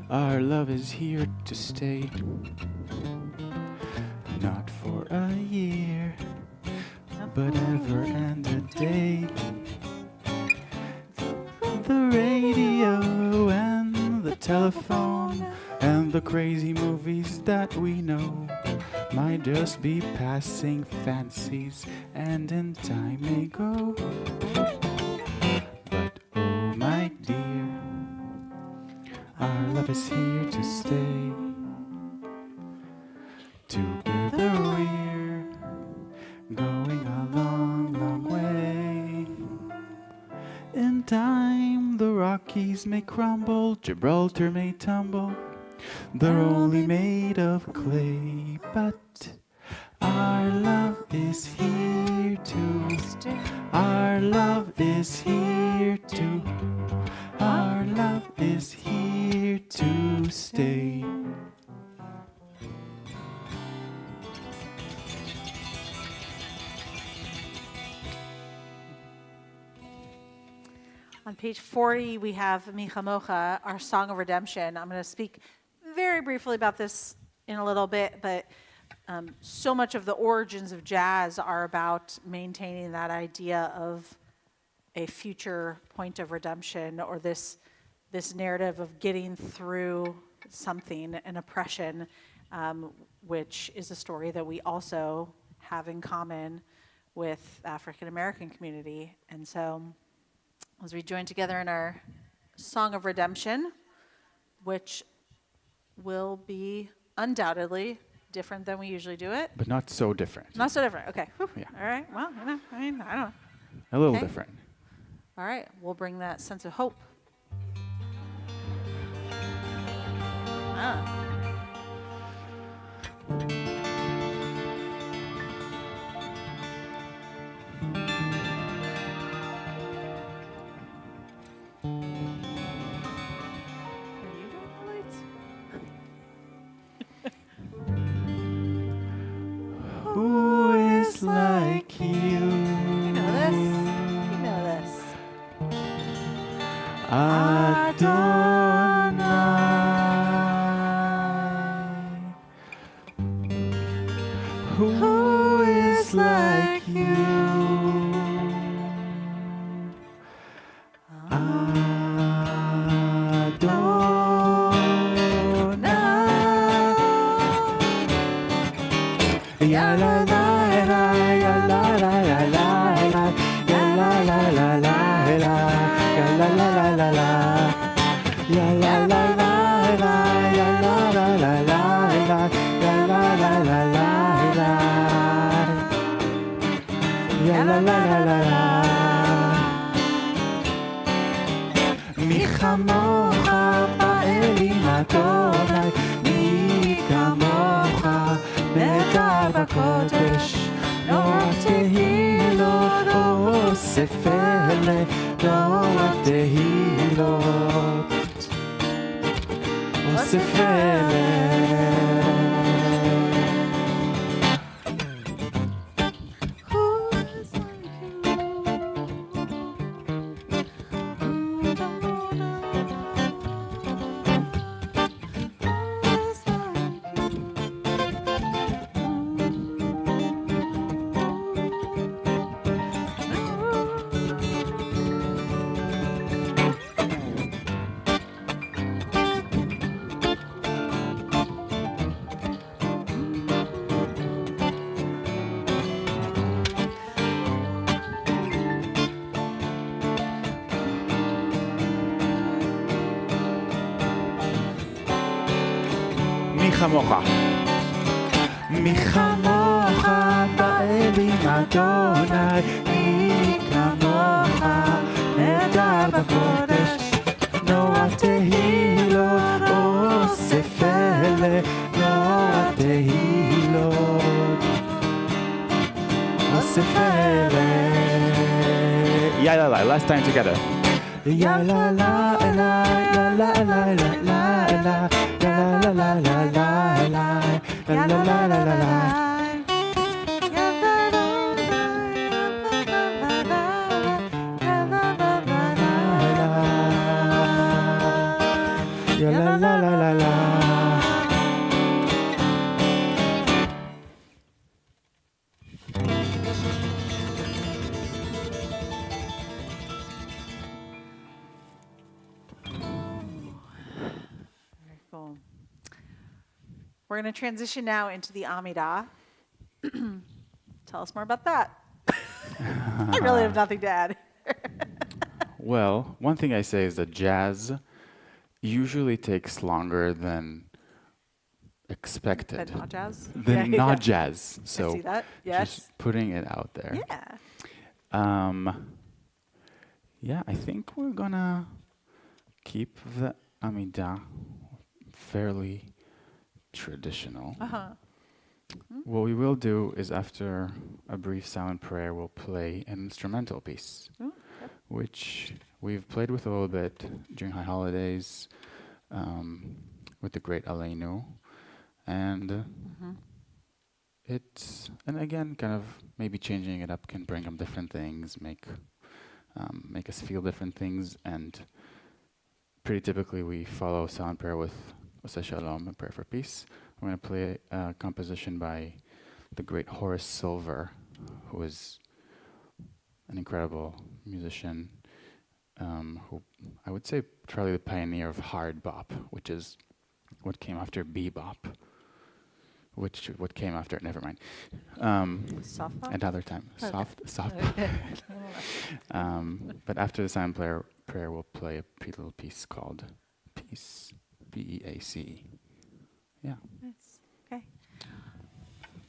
our love is here to stay, not for a year, but ever and a day. The radio and the telephone and the crazy movies that we know might just be passing fancies and in time may go. But oh my dear, our love is here to stay. Together we're going a long, long way. In time the Rockies may crumble, Gibraltar may tumble. They're only made of clay, but our love is here to stay. Our love is here to. Our love is here to stay. On page 40, we have Michamocha, our Song of Redemption. I'm going to speak very briefly about this in a little bit, but so much of the origins of jazz are about maintaining that idea of a future point of redemption, or this narrative of getting through something, an oppression, which is a story that we also have in common with the African American community. And so, as we join together in our Song of Redemption, which will be undoubtedly different than we usually do it. But not so different. Not so different. Okay. Whew. Yeah. All right. Well, I don't know. A little Okay. different. All right. We'll bring that sense of hope. Ah. Who is like you? You know this. You know this. Adonai. Who is like you? Adonai. Ya la la la ya la la la la la ya la la la la la ya la la la la la ya la la la la ya la la la la la ya la la la la la ya la la la la la Mi chamocha ba'elim Adonai Mi kamocha נהדר בקודש, נורא תהילות, אוסף אלה, נורא תהילות, אוסף אלה. מי כמוך? מי כמוך באלים אדוני, מי כמוך נהדר בקודש, נורא תהילות, אוסף אלה, נורא תהילות, אוסף אלה. Yalla, last time together. Yalla, la, la, la, la, la, la, la, la. La la la la la la la la la la la la. La la la la la. We're going to transition now into the Amidah. Tell us more about that. I really have nothing to add. Well, one thing I say is that jazz usually takes longer than expected. But not jazz? Than Yeah, not yeah. jazz. I So see that. Yes. just putting it out there. Yeah. Yeah, I think we're gonna keep the Amidah fairly traditional. Uh-huh. What we will do is after a brief silent prayer, we'll play an instrumental piece, Ooh, yep. which we've played with a little bit during High Holidays with the great Aleinu. And and again, kind of maybe changing it up can bring up different things, make us feel different things. And pretty typically we follow silent prayer with Oseh Shalom, a prayer for peace. We're going to play a composition by the great Horace Silver, who is an incredible musician, who I would say probably the pioneer of hard bop, which is what came after bebop, what came after, never mind. Soft bop? Another time, Okay. soft. But after the silent prayer, we'll play a pretty little piece called Peace, Beace. Yeah. Nice. Okay.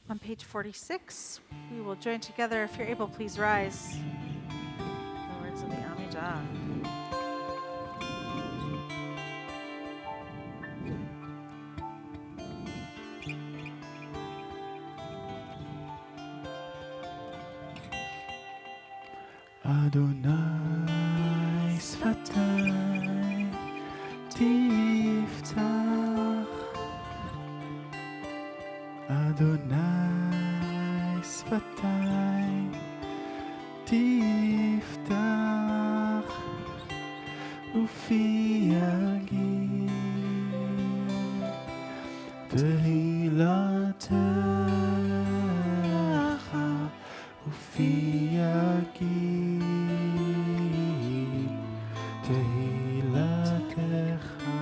On page 46, we will join together. If you're able, please rise. The words of the Amidah. Adonai sfatai tiftach, Adonai sfatai tiftach, ufi yagid tehilatecha, ufi yagid tehilatecha.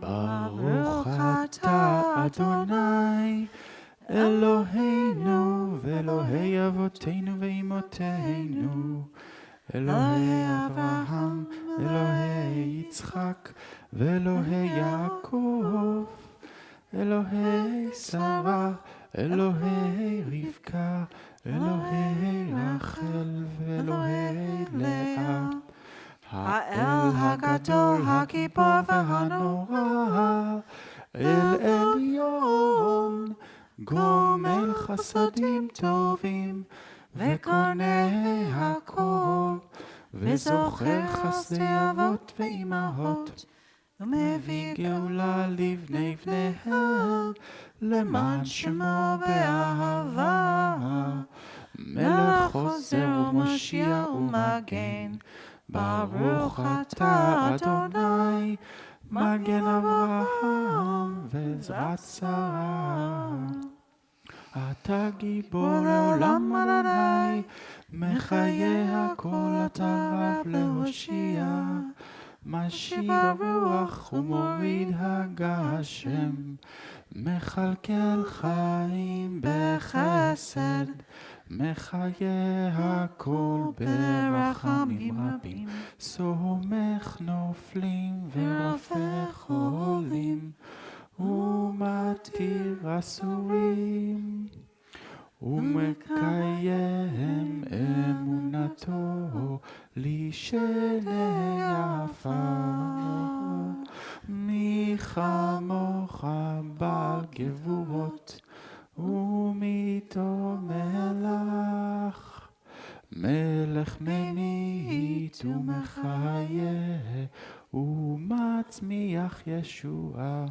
Baruch atah Adonai Eloheinu ve'Elohei avoteinu ve'imoteinu, Elohei Avraham, Elohei Yitzchak, ve'Elohei Yaakov, Elohei Sarah, Elohei Rivka, Elohei Rachel, ve'Elohei Leah. האל הגדול, הגיבור והנורא, אל עליון, גומל חסדים טובים, וקונה הכל, וזוכר חסדי אבות ואימהות, ומביא גאולה לבני בניהם, למען שמו באהבה. מלך חוזר ומושיע ומגן, ברוך אתה אדוני, מגן אברהם ועזרת שרה. אתה גיבור לעולם אדוני, מחיי הכל אתה רב להושיע. משיב הרוח ומוריד הגשם, מכלכל חיים בחסד, מחיי הכל ברחמים רבים. סומך נופלים ורופא חולים, ומתיר אסורים, ומקיים אמונתו לשני עפר. מי כמוך בעל גבורות, ומיתו מלך, מלך ממית ומחיה, ומצמיח ישועה,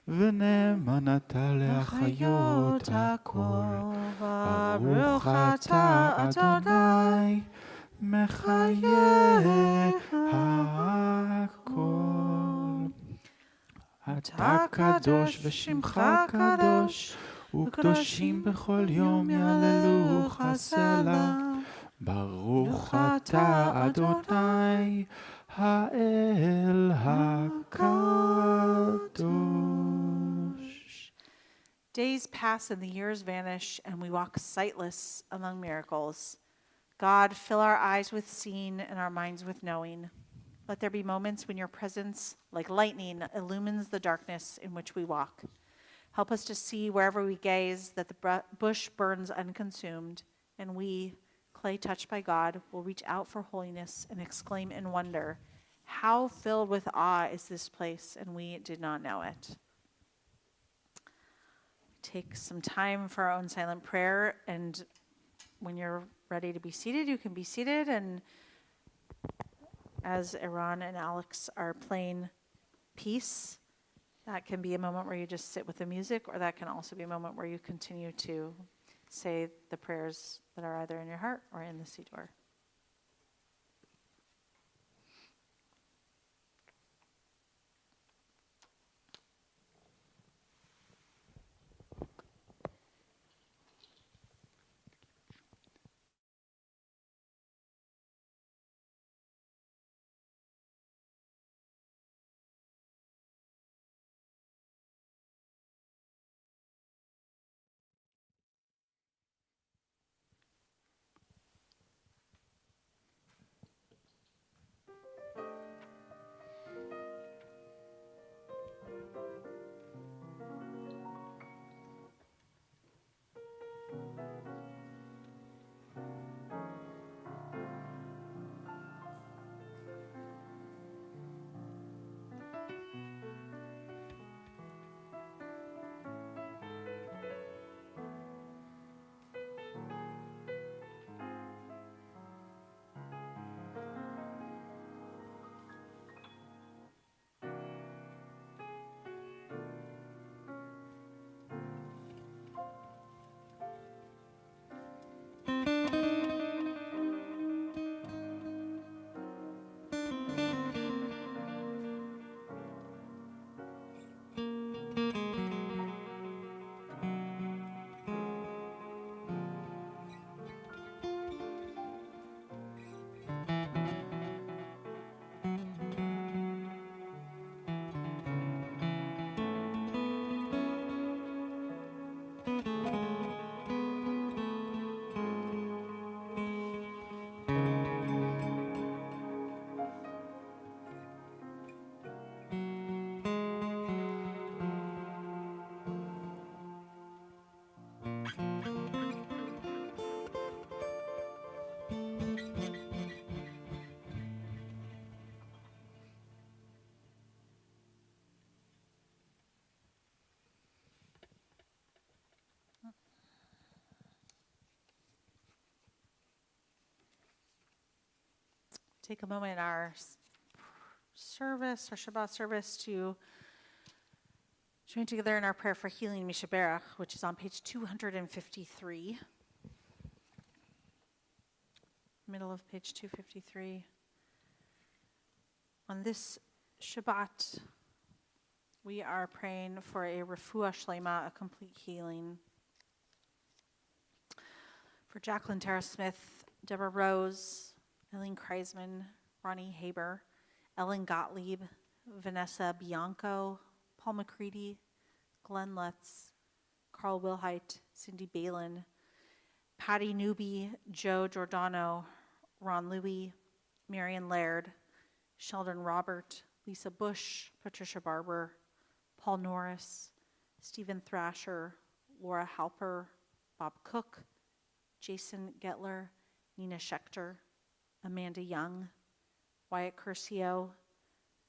ונאמן אתה להחיות הכל. ברוך אתה אדוני, מחיה הכל. אתה קדוש ושמך קדוש, וקדושים בכל יום יהללוך הסלע. ברוך אתה אדוני, האל הקדוש. Days pass and the years vanish, and we walk sightless among miracles. God, fill our eyes with seeing and our minds with knowing. Let there be moments when your presence, like lightning, illumines the darkness in which we walk. Help us to see wherever we gaze that the bush burns unconsumed, and we, clay touched by God, will reach out for holiness and exclaim in wonder, how filled with awe is this place, and we did not know it. Take some time for our own silent prayer, and when you're ready to be seated, you can be seated. And as Iran and Alex are playing Peace, that can be a moment where you just sit with the music, or that can also be a moment where you continue to say the prayers that are either in your heart or in the Siddur. Take a moment in our service, our Shabbat service, to join together in our prayer for healing Mishaberach, which is on page 253. Middle of page 253. On this Shabbat, we are praying for a refuah shlema, a complete healing. For Jacqueline Tara Smith, Deborah Rose, Eileen Kreisman, Ronnie Haber, Ellen Gottlieb, Vanessa Bianco, Paul McCready, Glenn Lutz, Carl Wilhite, Cindy Balin, Patty Newby, Joe Giordano, Ron Louie, Marion Laird, Sheldon Robert, Lisa Bush, Patricia Barber, Paul Norris, Stephen Thrasher, Laura Halper, Bob Cook, Jason Getler, Nina Schechter, Amanda Young, Wyatt Curcio,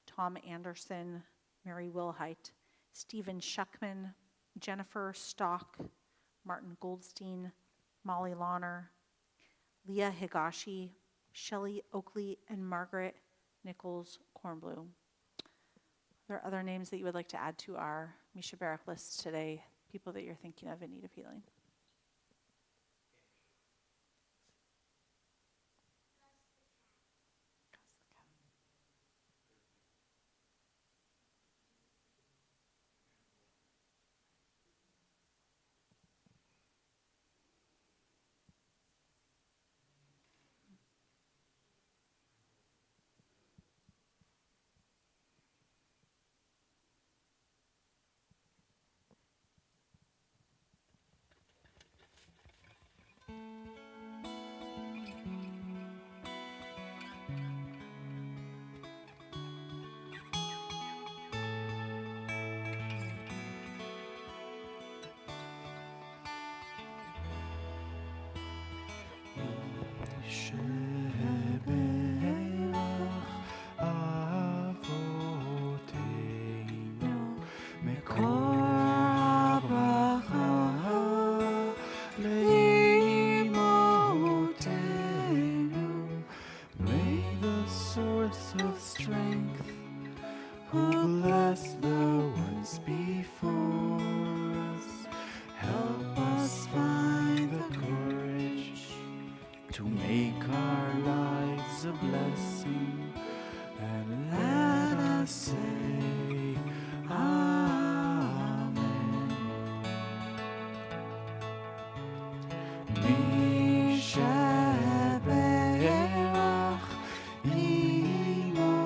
Tom Anderson, Mary Wilhite, Stephen Shuckman, Jennifer Stock, Martin Goldstein, Molly Launer, Leah Higashi, Shelley Oakley, and Margaret Nichols Kornblum. Are there other names that you would like to add to our Mishaberach list today, people that you're thinking of in need of healing? source of strength, who blessed the ones before us. Help us find the courage to make our lives a blessing, and let us say Amen. Mishabeach Imotenu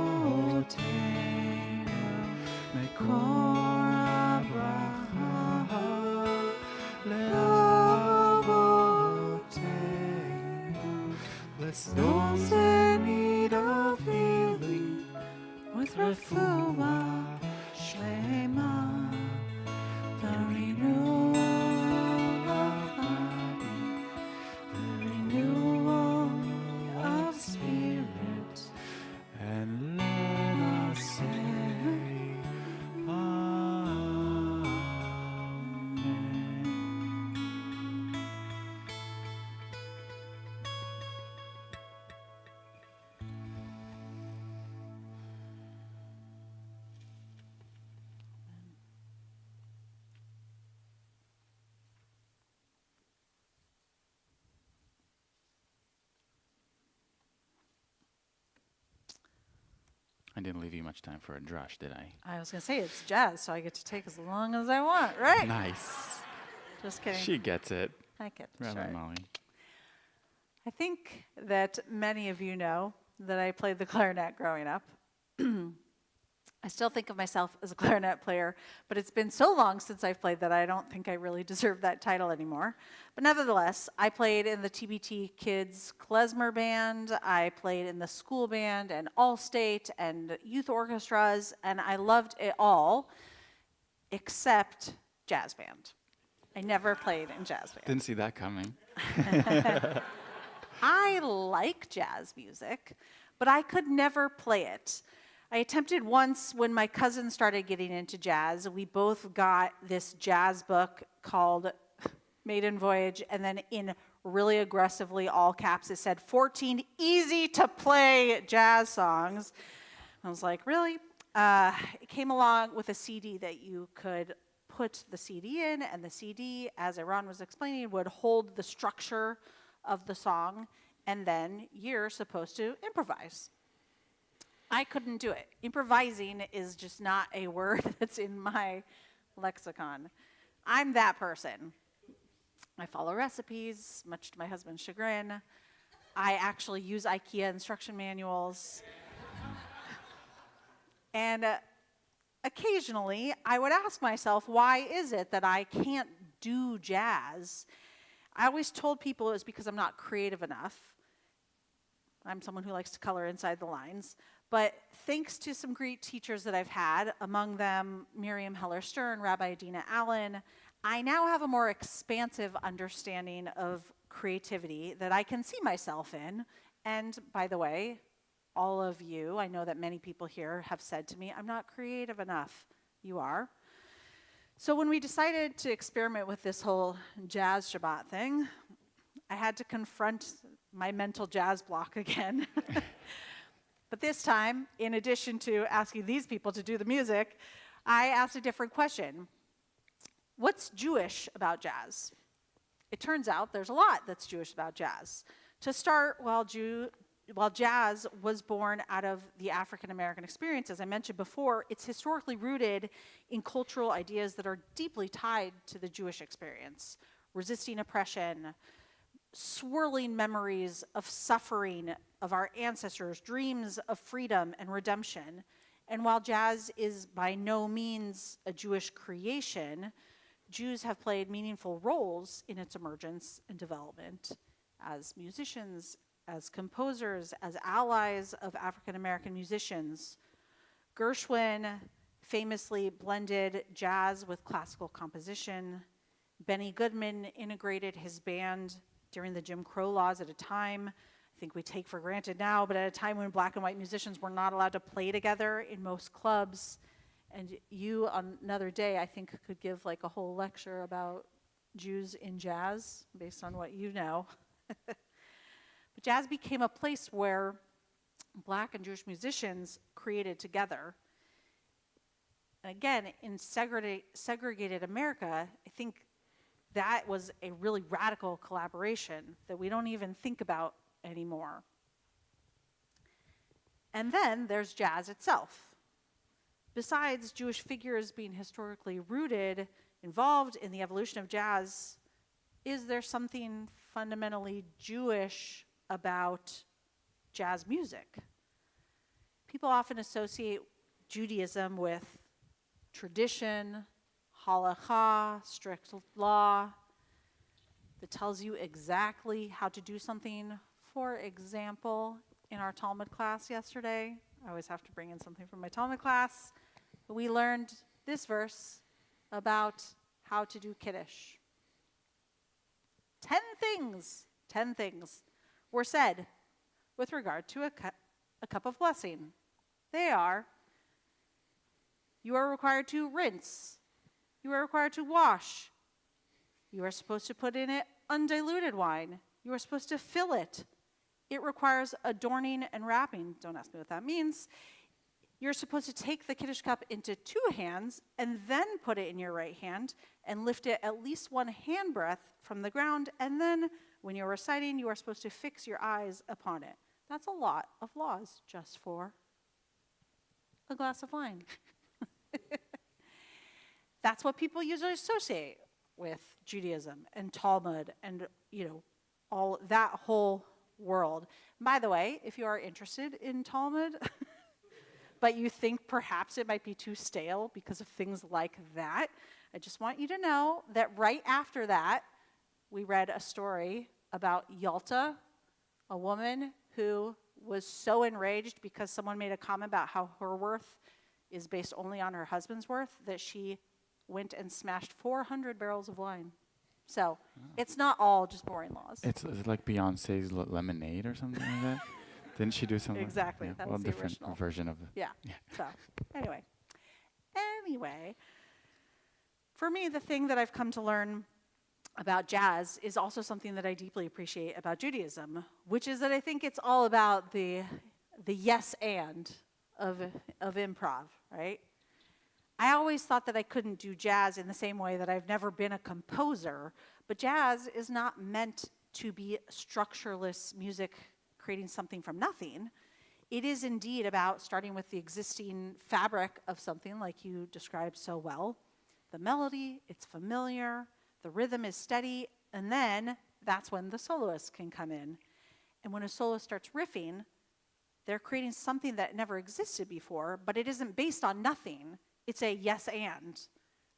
Mekor Abraham Leavotenu. Bless those in need of healing with refuah shlema, the renewal of body, the renewal of spirit, and let us say Amen. I didn't leave you much time for a drush, did I? I was going to say it's jazz, so I get to take as long as I want, right? Nice. Just kidding. She gets it. I get the Rabbi short. Molly. I think that many of you know that I played the clarinet growing up. I still think of myself as a clarinet player, but it's been so long since I've played that I don't think I really deserve that title anymore. But nevertheless, I played in the TBT Kids Klezmer Band, I played in the school band and all-state and youth orchestras, and I loved it all except jazz band. I never played in jazz band. Didn't see that coming. I like jazz music, but I could never play it. I attempted once when my cousin started getting into jazz. We both got this jazz book called Maiden Voyage, and then in really aggressively all caps it said 14 easy to play jazz songs. I was like, really? It came along with a CD that you could put the CD in, and the CD, as Iran was explaining, would hold the structure of the song, and then you're supposed to improvise. I couldn't do it. Improvising is just not a word that's in my lexicon. I'm that person. I follow recipes, much to my husband's chagrin. I actually use IKEA instruction manuals. And occasionally, I would ask myself, why is it that I can't do jazz? I always told people it was because I'm not creative enough. I'm someone who likes to color inside the lines. But thanks to some great teachers that I've had, among them Miriam Heller-Stern, Rabbi Adina Allen, I now have a more expansive understanding of creativity that I can see myself in. And by the way, all of you, I know that many people here have said to me, I'm not creative enough. You are. So when we decided to experiment with this whole jazz Shabbat thing, I had to confront my mental jazz block again. But this time, in addition to asking these people to do the music, I asked a different question. What's Jewish about jazz? It turns out there's a lot that's Jewish about jazz. To start, while jazz was born out of the African American experience, as I mentioned before, it's historically rooted in cultural ideas that are deeply tied to the Jewish experience. Resisting oppression, swirling memories of suffering of our ancestors, dreams of freedom and redemption. And while jazz is by no means a Jewish creation, Jews have played meaningful roles in its emergence and development as musicians, as composers, as allies of African American musicians. Gershwin famously blended jazz with classical composition. Benny Goodman integrated his band during the Jim Crow laws at a time I think we take for granted now, but at a time when black and white musicians were not allowed to play together in most clubs. And you, on another day, I think could give like a whole lecture about Jews in jazz based on what you know. But jazz became a place where Black and Jewish musicians created together. And again, in segregated America, I think that was a really radical collaboration that we don't even think about anymore. And then there's jazz itself. Besides Jewish figures being historically rooted, involved in the evolution of jazz, is there something fundamentally Jewish about jazz music? People often associate Judaism with tradition, halakha, strict law, that tells you exactly how to do something. For example, in our Talmud class yesterday, I always have to bring in something from my Talmud class, we learned this verse about how to do Kiddush. 10 things were said with regard to a cup of blessing. They are, you are required to rinse. You are required to wash. You are supposed to put in it undiluted wine. You are supposed to fill it. It requires adorning and wrapping. Don't ask me what that means. You're supposed to take the Kiddush cup into 2 hands and then put it in your right hand and lift it at least 1 handbreadth from the ground. And then when you're reciting, you are supposed to fix your eyes upon it. That's a lot of laws just for a glass of wine. That's what people usually associate with Judaism and Talmud and, all that whole world. By the way, if you are interested in Talmud, but you think perhaps it might be too stale because of things like that, I just want you to know that right after that, we read a story about Yalta, a woman who was so enraged because someone made a comment about how her worth is based only on her husband's worth that she went and smashed 400 barrels of wine. So it's not all just boring laws. It's like Beyonce's Lemonade or something like that. Didn't she do something? Exactly. That was the different original version of it. Yeah. So anyway, for me, the thing that I've come to learn about jazz is also something that I deeply appreciate about Judaism, which is that I think it's all about the yes and of improv, right? I always thought that I couldn't do jazz in the same way that I've never been a composer, but jazz is not meant to be structureless music creating something from nothing. It is indeed about starting with the existing fabric of something like you described so well. The melody, it's familiar, the rhythm is steady, and then that's when the soloist can come in. And when a soloist starts riffing, they're creating something that never existed before, but it isn't based on nothing. It's a yes and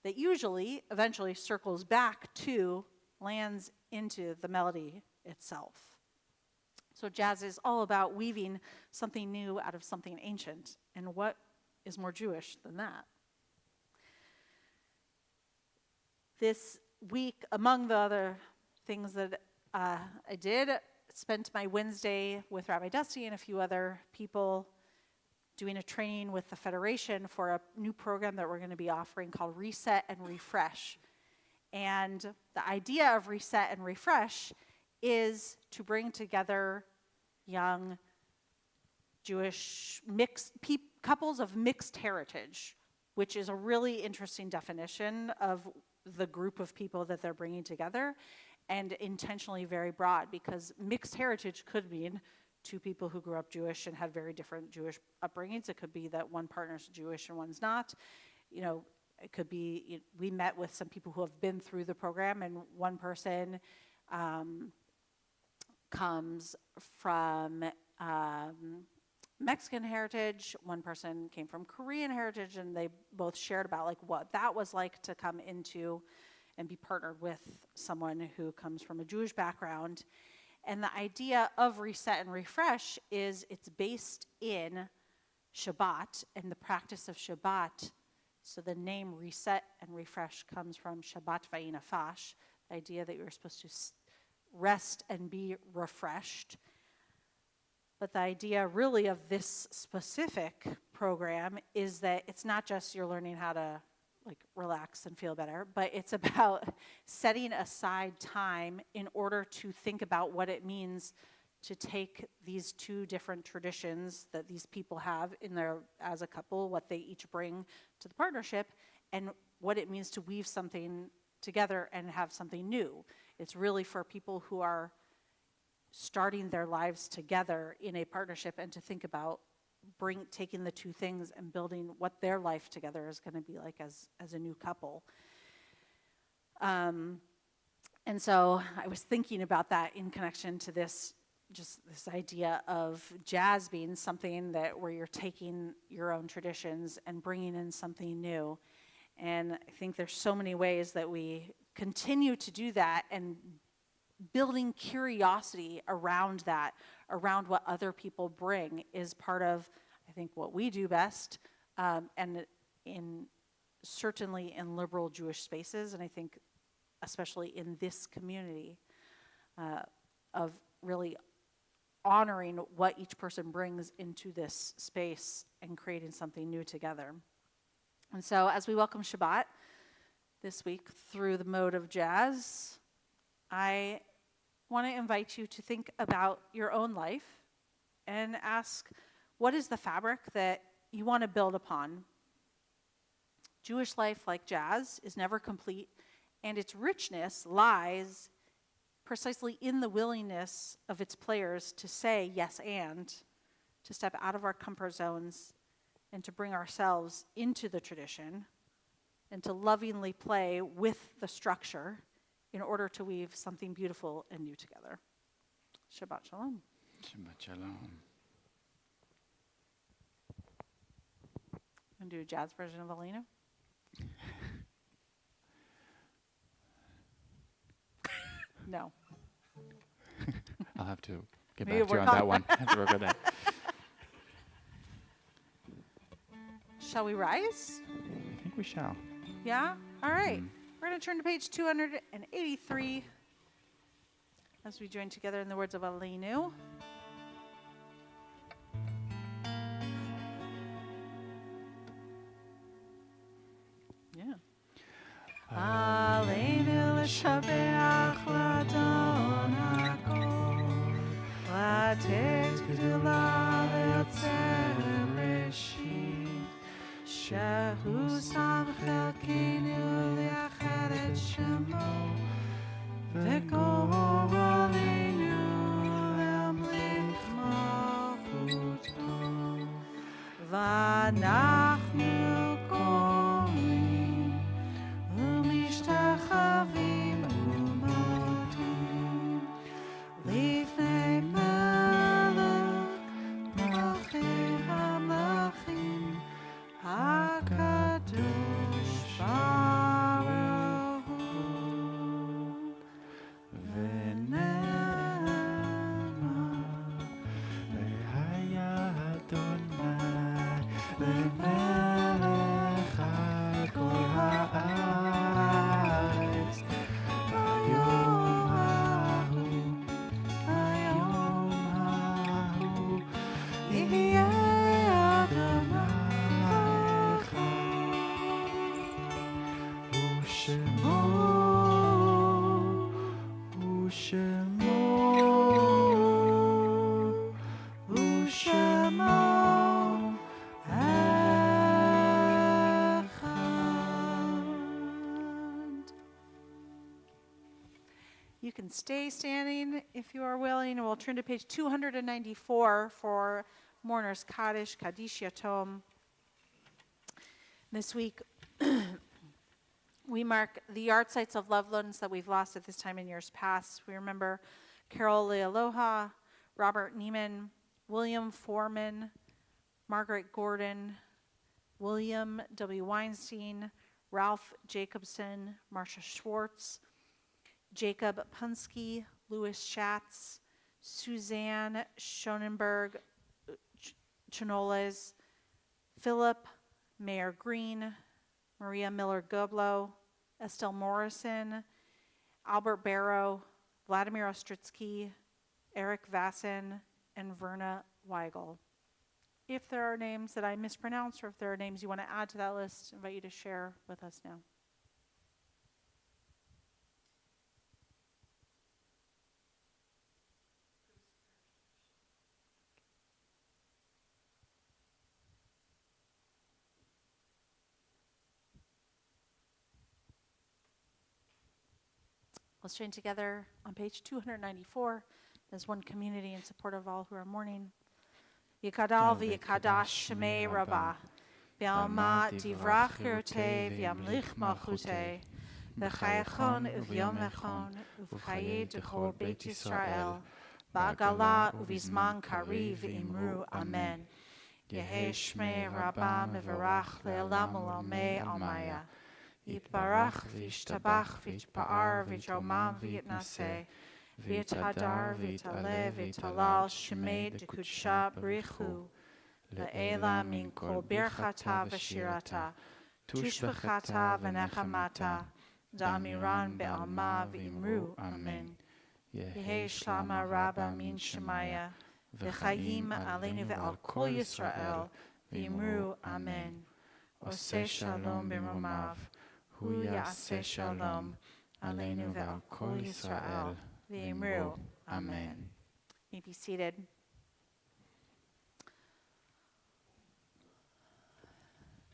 that usually eventually circles back to, lands into the melody itself. So jazz is all about weaving something new out of something ancient. And what is more Jewish than that? This week, among the other things that I did, spent my Wednesday with Rabbi Dusty and a few other people doing a training with the Federation for a new program that we're going to be offering called Reset and Refresh. And the idea of Reset and Refresh is to bring together young Jewish couples of mixed heritage, which is a really interesting definition of the group of people that they're bringing together, and intentionally very broad, because mixed heritage could mean 2 people who grew up Jewish and had very different Jewish upbringings. It could be that one partner's Jewish and one's not. It could be, we met with some people who have been through the program, and one person comes from Mexican heritage, one person came from Korean heritage, and they both shared about what that was like to come into and be partnered with someone who comes from a Jewish background. And the idea of Reset and Refresh is it's based in Shabbat and the practice of Shabbat. So the name Reset and Refresh comes from Shabbat Vayinafash, the idea that you're supposed to rest and be refreshed. But the idea really of this specific program is that it's not just you're learning how to relax and feel better, but it's about setting aside time in order to think about what it means to take these two different traditions that these people have in their as a couple, what they each bring to the partnership, and what it means to weave something together and have something new. It's really for people who are starting their lives together in a partnership, and to think about taking the two things and building what their life together is going to be like as a new couple. And so I was thinking about that in connection to this idea of jazz being something that where you're taking your own traditions and bringing in something new. And I think there's so many ways that we continue to do that, and building curiosity around that, around what other people bring, is part of, I think, what we do best, and certainly in liberal Jewish spaces, and I think especially in this community, of really honoring what each person brings into this space and creating something new together. And so as we welcome Shabbat this week through the mode of jazz, I want to invite you to think about your own life and ask, what is the fabric that you want to build upon? Jewish life, like jazz, is never complete, and its richness lies precisely in the willingness of its players to say yes and, to step out of our comfort zones and to bring ourselves into the tradition, and to lovingly play with the structure in order to weave something beautiful and new together. Shabbat Shalom. Shabbat Shalom. And do a jazz version of Alina? No. I'll have to get Maybe back to you work on that on one. I have to work on that. Shall we rise? I think we shall. Yeah? All right. We're going to turn to page 283 as we join together in the words of Aleinu. Yeah. Aleinu l'shabeach l'adon hakol, לתת גדולה ליוצר בראשית, שהוא שם חלקנו לאחד את שמו, וגואל עלינו להמליך מלכותו, ואנחנו קוראים ומשתחווים ומודים לפני מלך מלכי המלכים הקדוש ברוך הוא, ונאמר והיה אדוני למלך על כל הארץ ביום ההוא יהיה אדוני You can stay standing if you are willing, and we'll turn to page 294 for Mourner's Kaddish, Kaddish Yatom. This week, we mark the yard sites of loved ones that we've lost at this time in years past. We remember Carol Lealoha, Robert Neiman, William Foreman, Margaret Gordon, William W. Weinstein, Ralph Jacobson, Marcia Schwartz, Jacob Punsky, Louis Schatz, Suzanne Schonenberg, Chinoles, Philip Mayer Green, Maria Miller Goblo, Estelle Morrison, Albert Barrow, Vladimir Ostritsky, Eric Vassin, and Verna Weigel. If there are names that I mispronounced, or if there are names you want to add to that list, I invite you to share with us now. Let's join together on page 294 as one community in support of all who are mourning. Yikadal v'yikadash shemei rabbah, v'alma divrach hirte v'yamlich malchute, v'chayachon uv'yom echon, uv'chaye d'chol beit Yisrael, ba'gala uv'izman kariv v'imru amen. Yehe shmei rabbah mevarach le'elam u'lamei almaya. Yitbarach v'yishtabach v'yitpa'ar v'yitromam v'yitnaseh, v'yithadar v'yitale v'yitalal shemei d'kudsha b'richu, le'ela min kol birchata v'shirata, tushbechata v'nechamata, da'amiran be'alma v'imru amen. Yehe shlama rabba min shemaya, v'chayim aleinu ve'al kol Yisrael, v'imru amen. Oseh shalom b'romav, hu ya'aseh shalom, aleinu ve'al kol Yisrael, v'imru amen. You may be seated.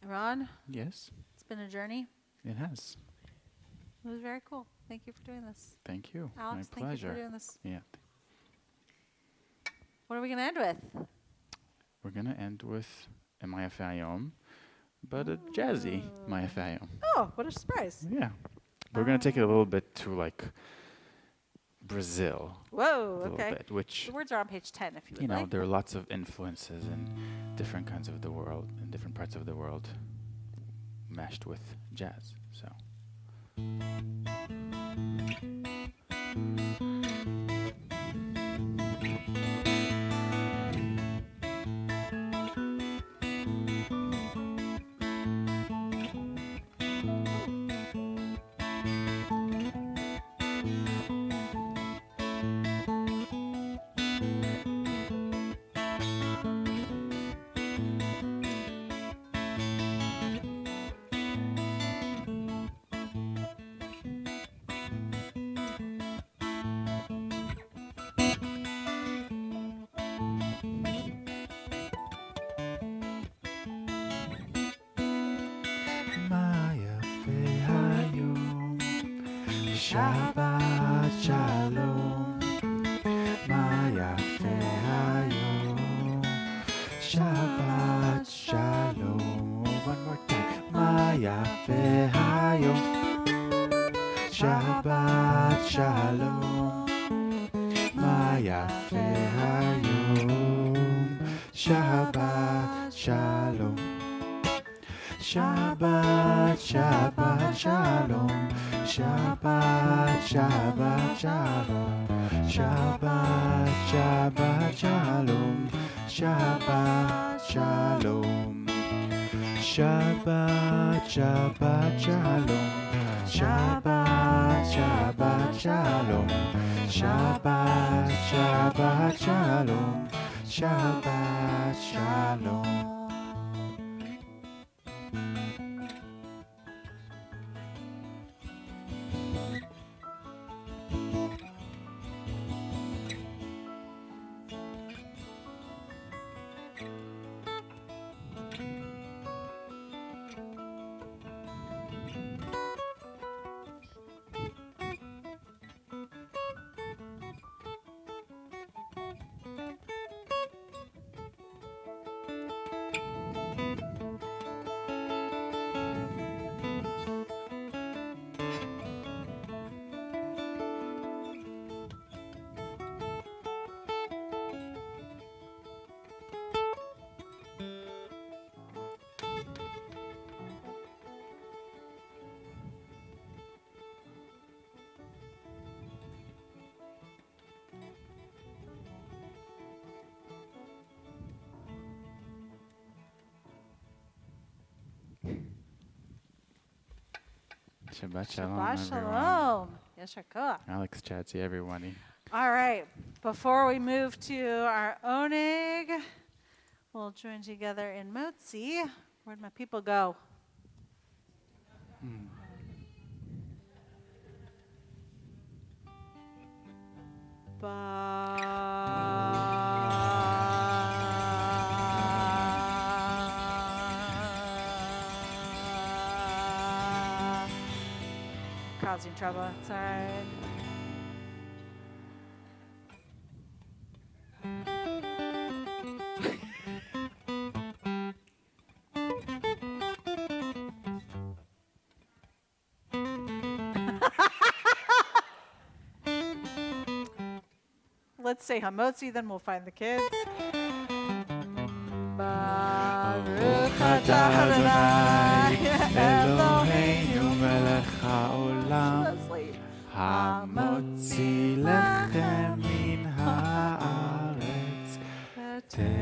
Ron, Yes, it's been a journey. it has. It was very cool. Thank you for doing this. Thank you. Alex, My thank you for pleasure. doing this. Yeah. What are we going to end with? We're going to end with Maya Fayom, but a jazzy Maya Fayom. Oh, what a surprise. Yeah. We're going to take it a little bit to like Brazil. A Whoa, little okay. bit, which, The words are on page 10 if you would you know, like. there are lots of influences in different kinds of the world, in different parts of the world, mashed with jazz. So. Maya Fayom, Shabbat Shalom. Maya Fayom, Shabbat Shalom. One more time. Maya Fayom, Shabbat Shalom. Maya Fayom, Shabbat Shalom. Shabbat, Shabbat, Shalom. Shabbat, Shabbat, Shalom. Shabbat, Shabbat, Shalom. Shabbat, Shalom. Shabbat, Shabbat, Shalom. Shabbat, Shabbat, Shalom. Shabbat, Shabbat, Shalom. Shabbat, Shalom. Shabbat Shalom, Shabbat everyone. Shalom. Yashar Koach. Alex Chadsey, everybody. All right. Before we move to our Oneg, we'll join together in Motzi. Where'd my people go? Causing trouble. It's all right. Let's say Hamotzi, then we'll find the kids. Baruch atah Adonai Eloheinu melech haolam המוציא לחם מן הארץ Te'avon.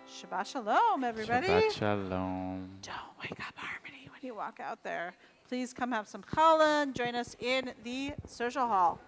Shabbat shalom, everybody. Shabbat shalom. Don't wake up Harmony when you walk out there. Please come have some challah and join us in the social hall.